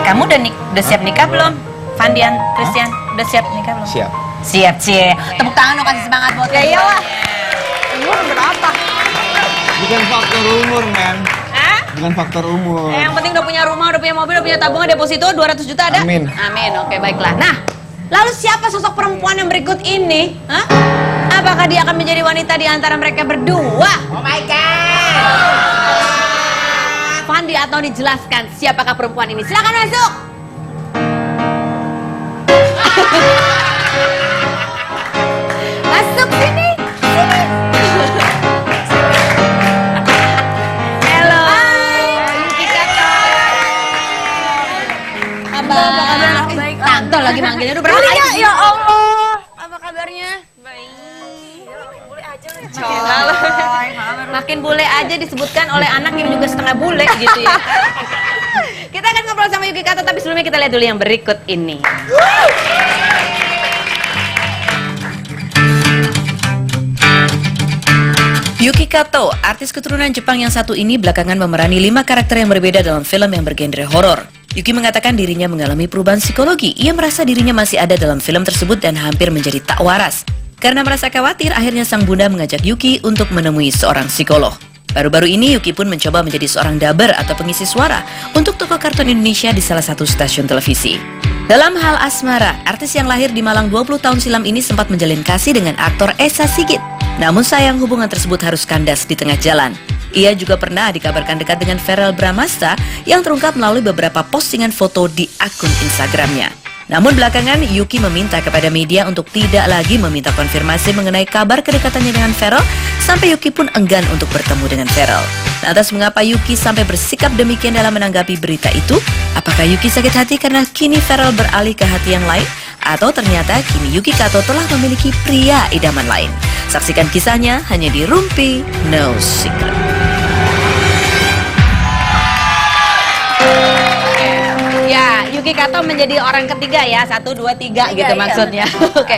Kamu udah siap nikah belum? Fandian, Christian, udah siap nikah belum? Siap. Siap, Cie. Tepuk tangan dong, kasih semangat buat Ya iyalah. keduanya. Umur berapa? Bukan faktor umur, men. Hah? Bukan faktor umur. Yang penting udah punya rumah, udah punya mobil, udah punya tabungan, deposito 200 juta ada? Amin. Amin, oke baiklah. Nah, lalu siapa sosok perempuan yang berikut ini? Hah? Apakah dia akan menjadi wanita di antara mereka berdua? Oh my God! Fandi atau dijelaskan siapakah perempuan ini? Silakan masuk! Masuk sini! Halo! Yuki Kato! Kabar? Baik. Tante lagi manggilnya udah berapa kali? Ya Allah! Apa kabarnya? Baik. Makin bule aja disebutkan oleh anak yang juga setengah bule gitu ya. Kita akan ngobrol sama Yuki Kato, tapi sebelumnya kita lihat dulu yang berikut ini. Yuki Kato, artis keturunan Jepang yang satu ini belakangan memerani 5 karakter yang berbeda dalam film yang bergenre horor. Yuki mengatakan dirinya mengalami perubahan psikologi. Ia merasa dirinya masih ada dalam film tersebut dan hampir menjadi tak waras. Karena merasa khawatir, akhirnya sang bunda mengajak Yuki untuk menemui seorang psikolog. Baru-baru ini Yuki pun mencoba menjadi seorang dubber atau pengisi suara untuk tokoh kartun Indonesia di salah satu stasiun televisi. Dalam hal asmara, artis yang lahir di Malang 20 tahun silam ini sempat menjalin kasih dengan aktor Esa Sigit. Namun sayang hubungan tersebut harus kandas di tengah jalan. Ia juga pernah dikabarkan dekat dengan Verrell Bramasta yang terungkap melalui beberapa postingan foto di akun Instagramnya. Namun belakangan Yuki meminta kepada media untuk tidak lagi meminta konfirmasi mengenai kabar kedekatannya dengan Verrell sampai Yuki pun enggan untuk bertemu dengan Verrell. Lantas mengapa Yuki sampai bersikap demikian dalam menanggapi berita itu? Apakah Yuki sakit hati karena kini Verrell beralih ke hati yang lain? Atau ternyata kini Yuki Kato telah memiliki pria idaman lain? Saksikan kisahnya hanya di Rumpi No Secret. Ya, Yuki Kato menjadi orang ketiga ya, 1, 2, 3 gitu maksudnya. Oke,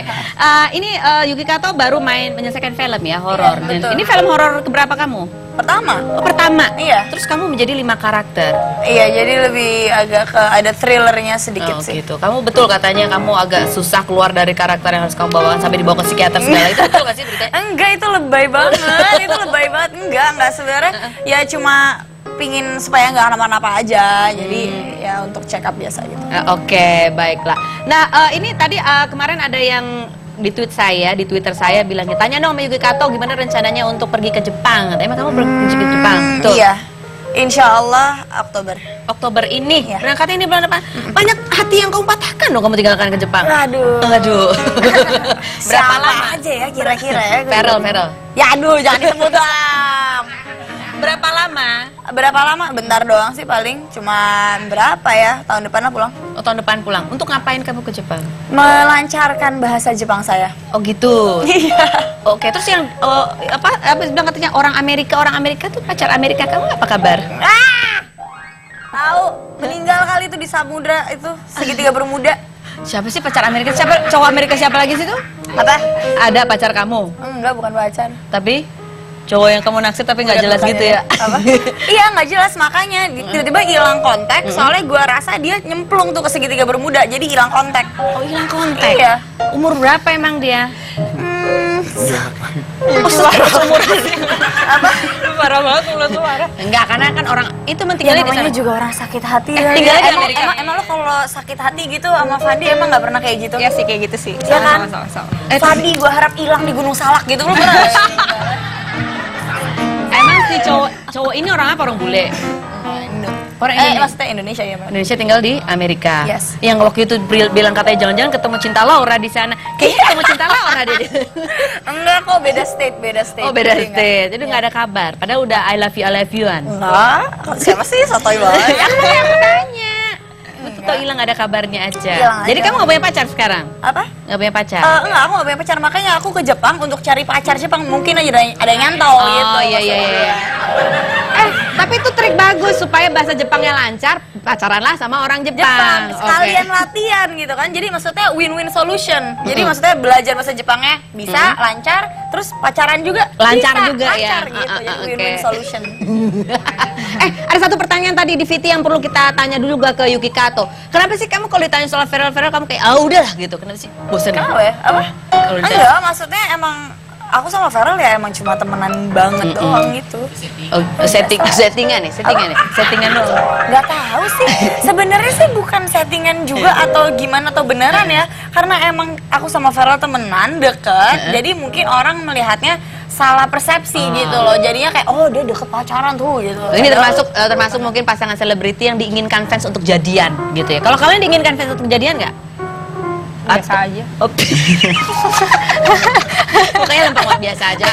ini Yuki Kato baru menyelesaikan film ya, horor. Iya, betul. Ini film horor keberapa kamu? Pertama. Oh, pertama. Iya. Terus kamu menjadi 5 karakter. Iya, jadi lebih agak ke ada thrillernya sedikit sih. Gitu. Kamu betul katanya kamu agak susah keluar dari karakter yang harus kamu bawakan sampai dibawa ke psikiater segala itu betul gak sih beritanya? Enggak, itu lebay banget. Itu lebay banget. Enggak sebenarnya. Ya cuma pingin supaya nggak kenapa-napa aja. Jadi ya untuk check up biasa gitu. Oke, baiklah. Nah, ini tadi kemarin ada yang di Twitter saya bilangnya, tanya dong sama Yuki Kato gimana rencananya untuk pergi ke Jepang. Emang kamu pergi ke Jepang? Tuh. Iya. Insya Allah Oktober ini. Iya. Berangkatnya ini bulan depan. Banyak hati yang kamu patahkan dong kamu tinggalkan ke Jepang. Aduh. Berapa Siapa lama? aja ya kira-kira ya? Verrell. Ya aduh, jangan disebut dong. Berapa lama? Bentar doang sih paling. Cuma berapa ya? Tahun depan lah pulang. Oh, tahun depan pulang. Untuk ngapain kamu ke Jepang? Melancarkan bahasa Jepang saya. Oh gitu. Iya. Oke, terus yang apa bilang katanya orang Amerika tuh pacar Amerika kamu apa kabar? Tahu, meninggal kali itu di samudra itu segitiga Bermuda. Siapa sih pacar Amerika? Siapa cowok Amerika siapa lagi sih tuh? Apa? Ada pacar kamu, Enggak, bukan pacar. tapi cowok yang kamu naksir tapi nggak jelas gitu ya? Apa? Iya, nggak jelas, makanya tiba-tiba hilang kontak. Soalnya gua rasa dia nyemplung tuh ke segitiga Bermuda, jadi hilang kontak. Oh, hilang kontak. Iya. Umur berapa emang dia? Apa? Parah banget suara. Enggak, karena kan orang itu Ya tinggalnya di namanya sana. juga orang sakit hati ya. tinggalnya di Emang- Amerika. Emang lo kalau sakit hati gitu sama Fandi emang nggak pernah kayak gitu? Iya sih kayak gitu sih. Iya kan? Sama. Fandi gua harap hilang di Gunung Salak gitu, lo pernah nggak? Emang si cowok ini orang apa? Orang bule? Orang Indonesia. Maksudnya Indonesia ya, Mbak? Indonesia tinggal di Amerika. Yes. Yang waktu itu bilang katanya jangan-jangan ketemu cinta Laura di sana. Kayaknya ketemu cinta Laura dia. Enggak kok, beda state. Oh, beda Jadi nggak- state. Jadi nggak ada kabar. Padahal udah I love you-an. Enggak, siapa sih sotoy banget? Tanya. Betul hilang nggak ada kabarnya aja. Hilang Jadi aja. kamu nggak punya pacar sekarang? Apa? Nggak punya pacar? Enggak, aku gak punya pacar, makanya aku ke Jepang untuk cari pacar Jepang. Mungkin aja ada yang nyantol gitu. Oh iya. Tapi itu trik bagus supaya bahasa Jepangnya lancar, pacaranlah sama orang Jepang, Jepang. sekalian Oke. latihan gitu kan. Jadi maksudnya win-win solution. Jadi maksudnya belajar bahasa Jepangnya bisa lancar, terus pacaran juga Lancar bisa, juga ya. lancar gitu. Jadi Oke. win-win solution. Ada satu pertanyaan tadi di VT yang perlu kita tanya dulu gak ke Yuki Kato. Kenapa sih kamu kalau ditanya soal Verrell kamu kayak udahlah gitu. Kenapa sih? Bosan ya? Kenapa ya? Apa? Kalau ditanya- Enggak, maksudnya emang aku sama Verrell ya emang cuma temenan banget doang gitu. Oh, settingan dulu. Nggak tahu sih, sebenarnya sih bukan settingan juga atau gimana atau beneran ya, karena emang aku sama Verrell temenan deket, jadi mungkin orang melihatnya salah persepsi gitu loh, jadinya kayak oh dia deket pacaran tuh gitu. Ini termasuk mungkin pasangan selebriti yang diinginkan fans untuk jadian gitu ya. Kalau kalian diinginkan fans untuk jadian nggak? Biasa aja. Oh, pokoknya lempeng biasa aja.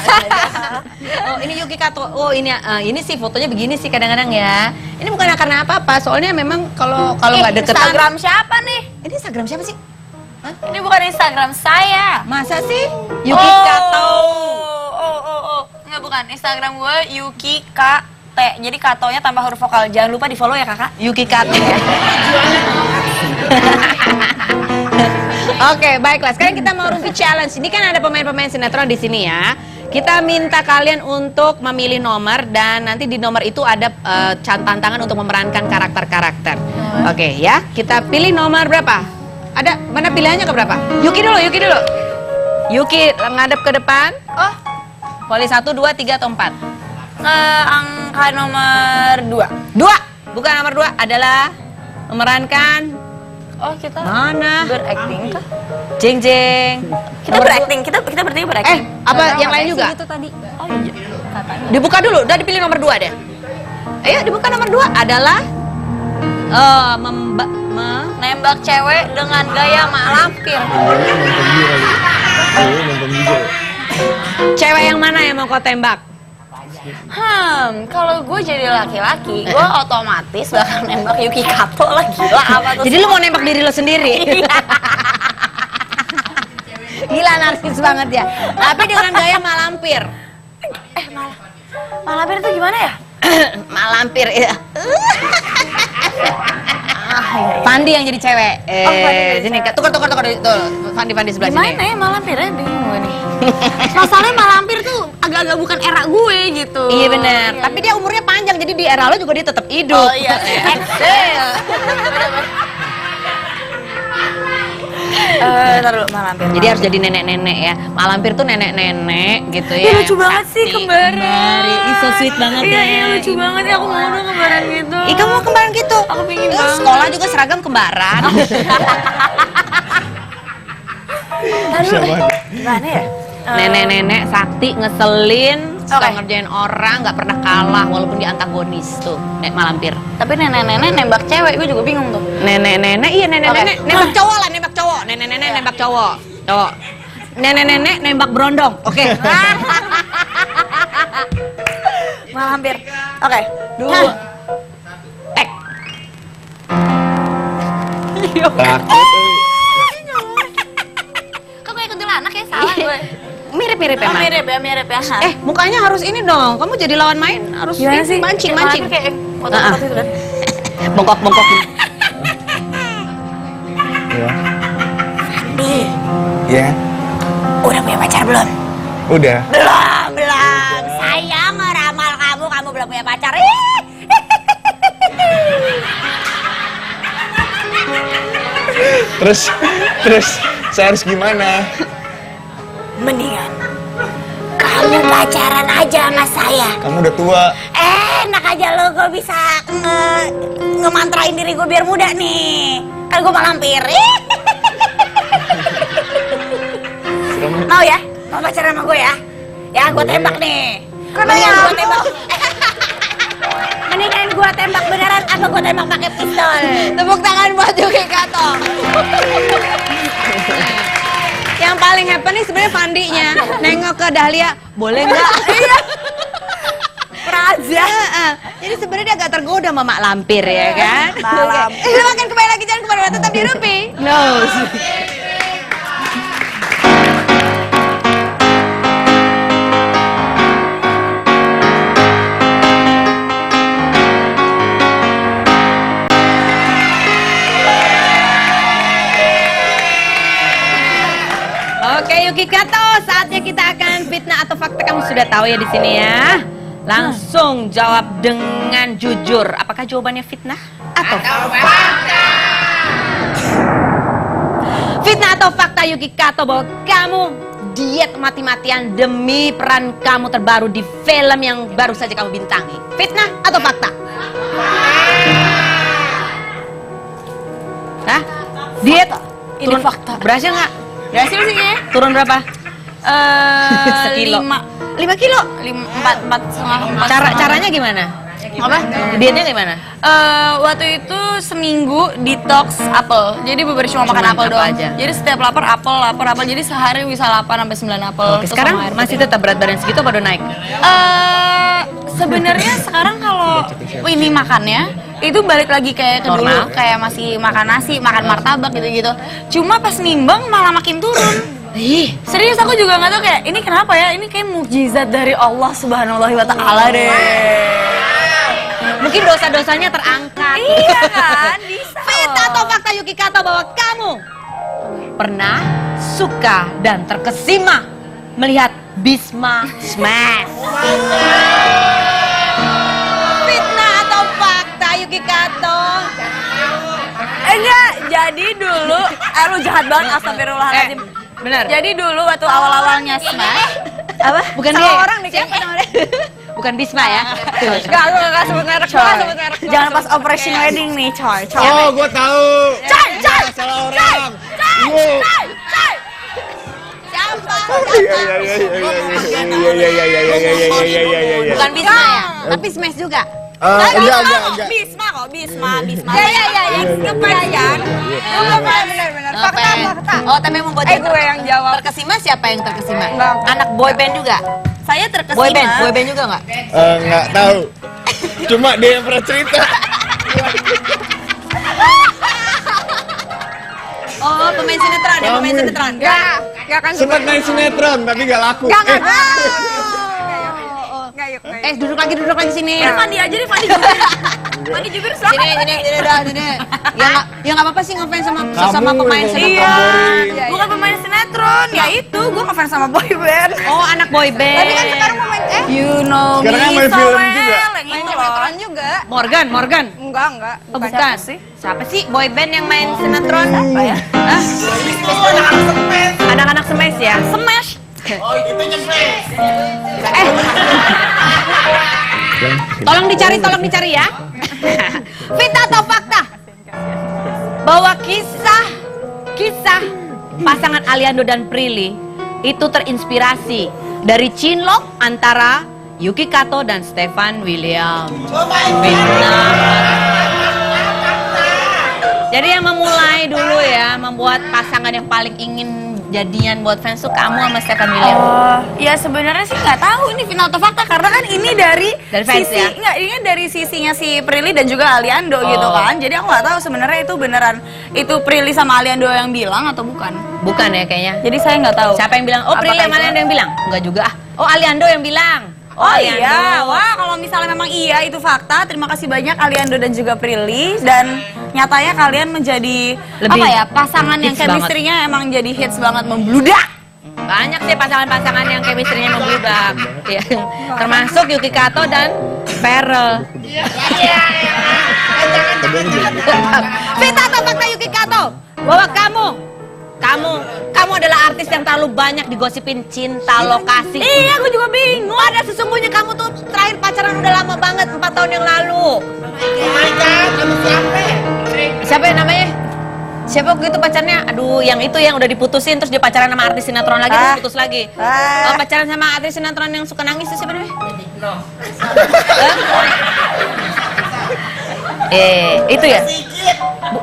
Oh, ini Yuki Kato. Oh, ini sih fotonya begini sih kadang-kadang ya. Ini bukan karena apa-apa, soalnya memang kalau nggak deketan. Instagram siapa nih? Ini Instagram siapa sih? Ini bukan Instagram saya. Masa sih? Yuki Kato. Nggak, bukan. Instagram gue Yuki KT. Jadi Katonya tambah huruf vokal. Jangan lupa di follow ya kakak. Yuki Kato. Oke, baiklah. Sekarang kita mau Rumpi Challenge. Ini kan ada pemain-pemain sinetron di sini ya. Kita minta kalian untuk memilih nomor dan nanti di nomor itu ada tantangan untuk memerankan karakter-karakter. Oke, ya. Kita pilih nomor berapa? Ada mana pilihannya ke berapa? Yuki dulu. Yuki ngadep ke depan. Oh. Pilih 1, 2, 3 atau 4? ke angka nomor 2. Dua, bukan nomor 2 adalah memerankan Oh, kita mana? berakting kah? Jeng jeng. Kita berakting, kita bertiga berakting. Apa yang lain juga? Itu tadi. Oh iya. Katanya. Dibuka dulu, udah dipilih nomor 2 deh. Ayo dibuka nomor 2 adalah Nembak cewek dengan gaya mak lampir. cewek yang mana yang mau kau tembak? Kalau gue jadi laki-laki, gue otomatis bakal nembak Yuki Kato lah. Gila apa tuh? Jadi lu mau nembak diri lo sendiri? Gila narsis banget ya. Tapi dengan gaya malampir. Malampir itu gimana ya? Malampir ya. Fandi yang jadi cewek. Sini tukar tuh. Fandi sebelah sini. Gimana ya malampirnya? Bingung gue nih. Masalahnya malampir tuh agak-agak bukan era gue gitu. Iya benar. Tapi dia umurnya panjang, jadi di era lo juga dia tetap hidup. Oh iya. Taruh malampir. Jadi harus jadi nenek-nenek ya. Malampir tuh nenek-nenek gitu ya. Ih, lucu banget sih, kembaran. Ih, so sweet banget ya. Iya, lucu banget ya. Aku mau dong kembaran gitu. Ih, kamu mau kembaran gitu? Aku pingin banget. Sekolah juga seragam kembaran. Gimana ya? Nenek-nenek sakti ngeselin, suka Oke. ngerjain orang, nggak pernah kalah walaupun dia antagonis tuh. Nek malampir. Tapi nenek-nenek nembak cewek, gue juga bingung tuh. Nenek-nenek, iya nenek-nenek Oke. nembak cowok lah, nembak cowok. Nenek-nenek nembak cowok. Cowok. Nenek-nenek nembak berondong. Oke. Malampir. Oke. Dua. Tek. Kok gue kuntilanak ya? Salah gue. Mirip-mirip Oh, emang. mirip ya. Mukanya harus ini dong. Kamu jadi lawan main harus Gimana ini, sih? mancing. Kayak foto-foto itu kan. Bongkok-bongkok. Nih, Ya, udah punya pacar belum? udah. Belum. Sayang, ramal kamu belum punya pacar. Terus saya harus gimana? Mendingan kamu pacaran aja sama saya. Kamu udah tua. Enak aja lo, gue bisa ngemantrain diri gue biar muda nih. Kan gue malampir. Mau ya? Mau pacaran sama gue ya? Ya, gue tembak nih. Mendingan gue tembak. Mendingan gue tembak beneran apa gue tembak pakai pistol? Tepuk tangan buat Yuki Kato. Yang paling happy nih sebenarnya Fandinya. Nengok ke Dahlia, boleh nggak? Raja. Jadi sebenarnya dia agak tergoda sama Mak Lampir ya kan? Mak Lampir. Lu makan kembali lagi, jangan kemana-mana, tetap di Rupi. No. Oke Yuki Kato, saatnya kita akan fitnah atau fakta. Kamu sudah tahu ya di sini ya. Langsung jawab dengan jujur. Apakah jawabannya fitnah atau fakta? Fitnah atau fakta Yuki Kato bahwa kamu diet mati-matian demi peran kamu terbaru di film yang baru saja kamu bintangi. Fitnah atau fakta? Hah? Diet? Ini fakta. Berhasil nggak? Berhasil sih ya? Turun berapa? Sekilo. 5 kilo? 4,5. Caranya gimana? Apa? Dietnya gimana? Waktu itu seminggu detox apel. Jadi beberapa cuma makan Cuman apel apa doang. aja? Jadi setiap lapar apel. Jadi sehari bisa 8 sampai 9 apel. Oke, Terus sekarang sama air masih putih. tetap berat badan segitu apa udah naik? Sebenarnya sekarang kalau ini makannya itu balik lagi kayak ke dulu, Normal. kayak masih makan nasi, makan martabak gitu-gitu. Cuma pas nimbang malah makin turun. Ih, Serius aku juga nggak tahu kayak ini kenapa ya? Ini kayak mukjizat dari Allah Subhanahu wa taala deh. mungkin dosa-dosanya terangkat. Iya kan? Bisa. Fakta atau fakta Yuki Kato bahwa kamu pernah suka dan terkesima melihat Bisma smash? Fitnah atau fakta Yuki Kato? Enggak, jadi dulu lu jahat banget astagfirullahaladzim. Benar. Jadi dulu waktu awal-awalnya Smash Apa? Bukan Salah dia. orang nih, Siapa kayaknya. namanya? bukan Bisma ya. Enggak, lu enggak sebut merek. Gua enggak sebut merek. Jangan pas operation wedding nih, coy. Oh, gue tahu. Coy. Salah orang. Iya. Siapa? Iya. Bukan Bisma ya, tapi Smash juga. Enggak. Bisma kok, Bisma. Ya. Ngebayang. Benar. Fakta. Oh, tapi yang membuat Gue yang jawab. terkesima siapa yang terkesima? Enggak. Anak boy band juga? Saya terkesima. Boy band juga nggak? Enggak tahu. Cuma dia yang pernah cerita. Oh, pemain sinetron ya, pemain sinetron. Enggak kan Sempat main sinetron tapi gak laku. Enggak. Duduk lagi sini. Fandi aja deh, Fandi Jubir. Fandi Jubir silakan. Sini. Ya nggak apa-apa sih ngefans sama pemain sinetron. Iya, bukan pemain sinetron, ya itu gue ngefans sama boyband. Oh, anak boy band. Tapi kan sekarang mau main You know Sekarang kan me main so film well, juga. yang main itu loh. sinetron juga. Morgan. Enggak. Oh, bukan. Siapa sih boy band yang main sinetron? Apa ya? Hah? Anak-anak Smash ya? Smash. Oh, itu nyempes. Tolong dicari ya. Fita atau fakta? Bahwa kisah pasangan Aliando dan Prilly itu terinspirasi dari cinlok antara Yuki Kato dan Stefan William. Benar. Jadi yang memulai dulu ya, membuat pasangan yang paling ingin jadian buat fans tuh kamu sama Stefan William. Oh, ya sebenarnya sih nggak tahu ini final atau fakta karena kan ini dari fans sisi ya? nggak ini kan dari sisinya si Prilly dan juga Aliando gitu kan. Jadi aku nggak tahu sebenarnya itu beneran itu Prilly sama Aliando yang bilang atau bukan. Bukan ya kayaknya. Jadi saya nggak tahu. Siapa yang bilang? Oh, Prilly Apakah sama itu? Aliando yang bilang? Enggak juga ah. Oh, Aliando yang bilang. Oh Aliando. iya, wah kalau misalnya memang iya itu fakta, terima kasih banyak Aliando dan juga Prilly dan nyatanya kalian menjadi Lebih apa ya pasangan yang hits banget. chemistry-nya emang jadi hits banget membludak. Banyak sih pasangan-pasangan yang chemistry-nya membludak. Ya. Termasuk Yuki Kato dan Ferel. Vita atau fakta Yuki Kato? Bahwa kamu adalah artis yang terlalu banyak digosipin cinta lokasi. Iya, aku juga bingung. Pada sesungguhnya kamu tuh terakhir pacaran udah lama banget, 4 tahun yang lalu. Siapa yang namanya? Siapa waktu itu pacarnya? Aduh, yang itu yang udah diputusin terus dia pacaran sama artis sinetron lagi terus putus lagi. Oh, pacaran sama artis sinetron yang suka nangis itu siapa namanya? Itu ya?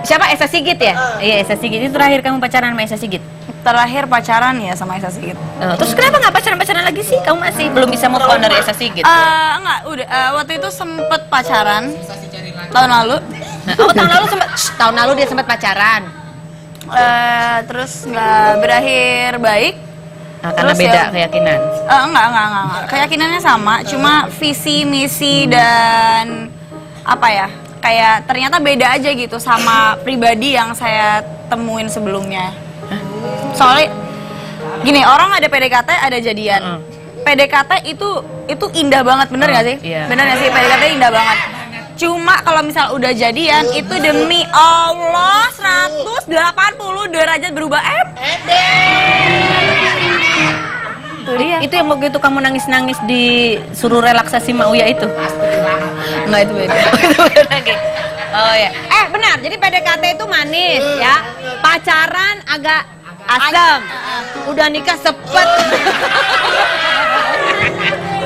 Siapa? Esa Sigit ya? Iya, Esa Sigit. Itu terakhir kamu pacaran sama Esa Sigit? Terakhir pacaran ya sama Esa Sigit. Terus kenapa nggak pacaran lagi sih? Kamu masih belum bisa move on dari Esa Sigit? Enggak, udah waktu itu sempet pacaran tahun lalu. Oh, tahun lalu dia sempat pacaran. Terus nggak berakhir baik. Karena Terus beda ya- keyakinan. Enggak. Keyakinannya sama, cuma visi, misi dan apa ya? Kayak ternyata beda aja gitu sama pribadi yang saya temuin sebelumnya. Soalnya gini, orang ada PDKT, ada jadian. PDKT itu indah banget, bener nggak sih? Iya. Bener nggak sih? PDKT indah banget. Cuma kalau misal udah jadian, itu demi Allah 180 derajat berubah. Itu dia. Itu yang waktu itu kamu nangis-nangis disuruh relaksasi Mauya itu? Enggak, itu beda. Itu beda lagi. Oh ya. Benar. Jadi PDKT itu manis ya. Pacaran agak asam. Udah nikah sepet.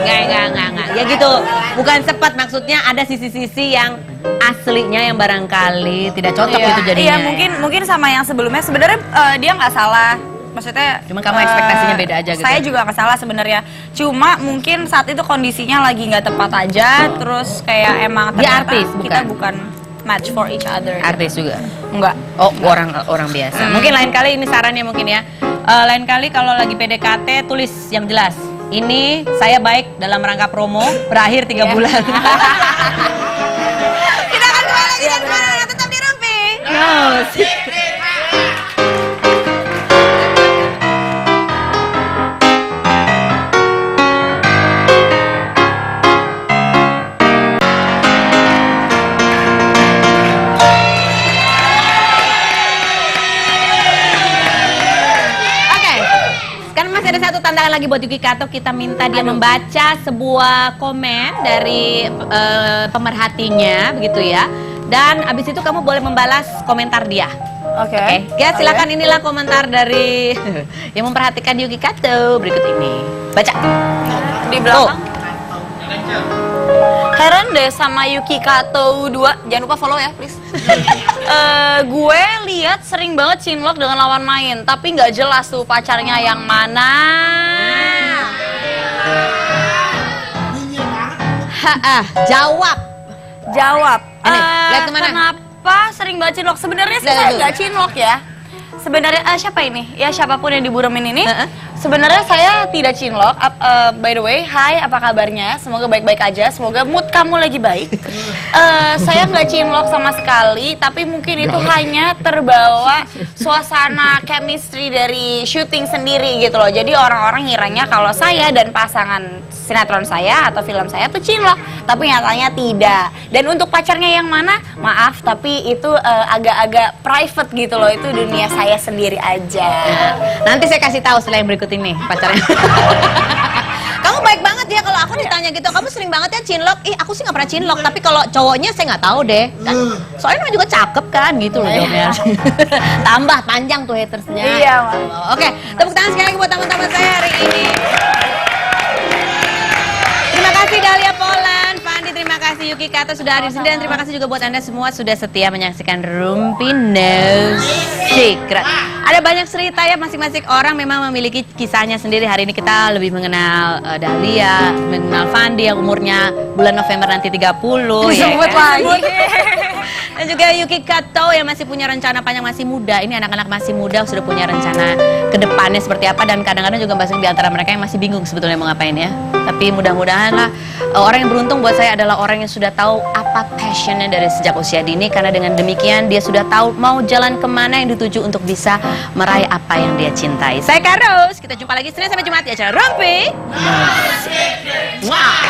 Enggak. Ya gitu. Bukan sepet, maksudnya ada sisi-sisi yang aslinya yang barangkali tidak cocok gitu jadinya. Iya, mungkin sama yang sebelumnya sebenarnya dia nggak salah. Maksudnya Cuma kamu ekspektasinya beda aja gitu. Saya juga nggak salah sebenarnya. Cuma mungkin saat itu kondisinya lagi nggak tepat aja. Terus kayak emang Dia ternyata artis, kita bukan? bukan match for each other. Artis juga. Enggak. Oh, orang biasa. Mungkin lain kali ini sarannya mungkin ya. Lain kali kalau lagi PDKT tulis yang jelas. Ini saya baik dalam rangka promo, berakhir 3 bulan. Kita akan kembali lagi dan kemana-mana, tetap di Rumpi. No. Oke, sekarang masih ada 1 tantangan lagi buat Yuki Kato, kita minta dia membaca sebuah komen dari pemerhatinya begitu ya. Dan abis itu kamu boleh membalas komentar dia. Oke. Ya silakan, inilah komentar dari yang memperhatikan Yuki Kato berikut ini. Baca. Di belakang. Heran deh sama Yuki Kato 2. Jangan lupa follow ya, please. Gue lihat sering banget cinlok dengan lawan main, tapi nggak jelas tuh pacarnya yang mana. Jawab. Ini, lihat kemana? Kenapa sering banget cinlok? Sebenarnya sih saya nggak cinlok ya. Sebenarnya siapa ini? Ya siapapun yang diburemin ini. Sebenarnya saya tidak cinlok. By the way, hai, apa kabarnya? Semoga baik-baik aja. Semoga mood kamu lagi baik. Saya nggak cinlok sama sekali, tapi mungkin itu hanya terbawa suasana chemistry dari syuting sendiri gitu loh. Jadi orang-orang ngiranya kalau saya dan pasangan sinetron saya atau film saya tuh cinlok, tapi nyatanya tidak. Dan untuk pacarnya yang mana? Maaf, tapi itu agak-agak private gitu loh. Itu dunia saya sendiri aja. Nanti saya kasih tahu setelah yang berikut ini pacarnya. Kamu baik banget ya, kalau aku ditanya gitu, kamu sering banget ya cinlok. Ih, aku sih nggak pernah cinlok, tapi kalau cowoknya saya nggak tau deh. Kan, soalnya juga cakep kan, gitu loh jawabnya. Tambah panjang tuh hatersnya. Iya, Mak. Oke, tepuk tangan sekali lagi buat teman-teman saya hari ini. Terima kasih Dahlia Poland, Fandi, terima kasih Yuki Kato sudah hadir di sini, dan terima kasih juga buat Anda semua sudah setia menyaksikan Rumpi No Secret. Ada banyak cerita ya, masing-masing orang memang memiliki kisahnya sendiri. Hari ini kita lebih mengenal Dahlia, mengenal Fandi yang umurnya bulan November nanti 30. Disebut lagi. Dan juga Yuki Kato yang masih punya rencana panjang, masih muda. Ini anak-anak masih muda sudah punya rencana ke depannya seperti apa, dan kadang-kadang juga masih di antara mereka yang masih bingung sebetulnya mau ngapain ya. Tapi mudah-mudahan lah orang yang beruntung buat saya adalah orang yang sudah tahu apa passionnya dari sejak usia dini, karena dengan demikian dia sudah tahu mau jalan kemana yang dituju untuk bisa meraih apa yang dia cintai. Saya Karus, kita jumpa lagi Senin sampai Jumat di acara Rumpi. Wow.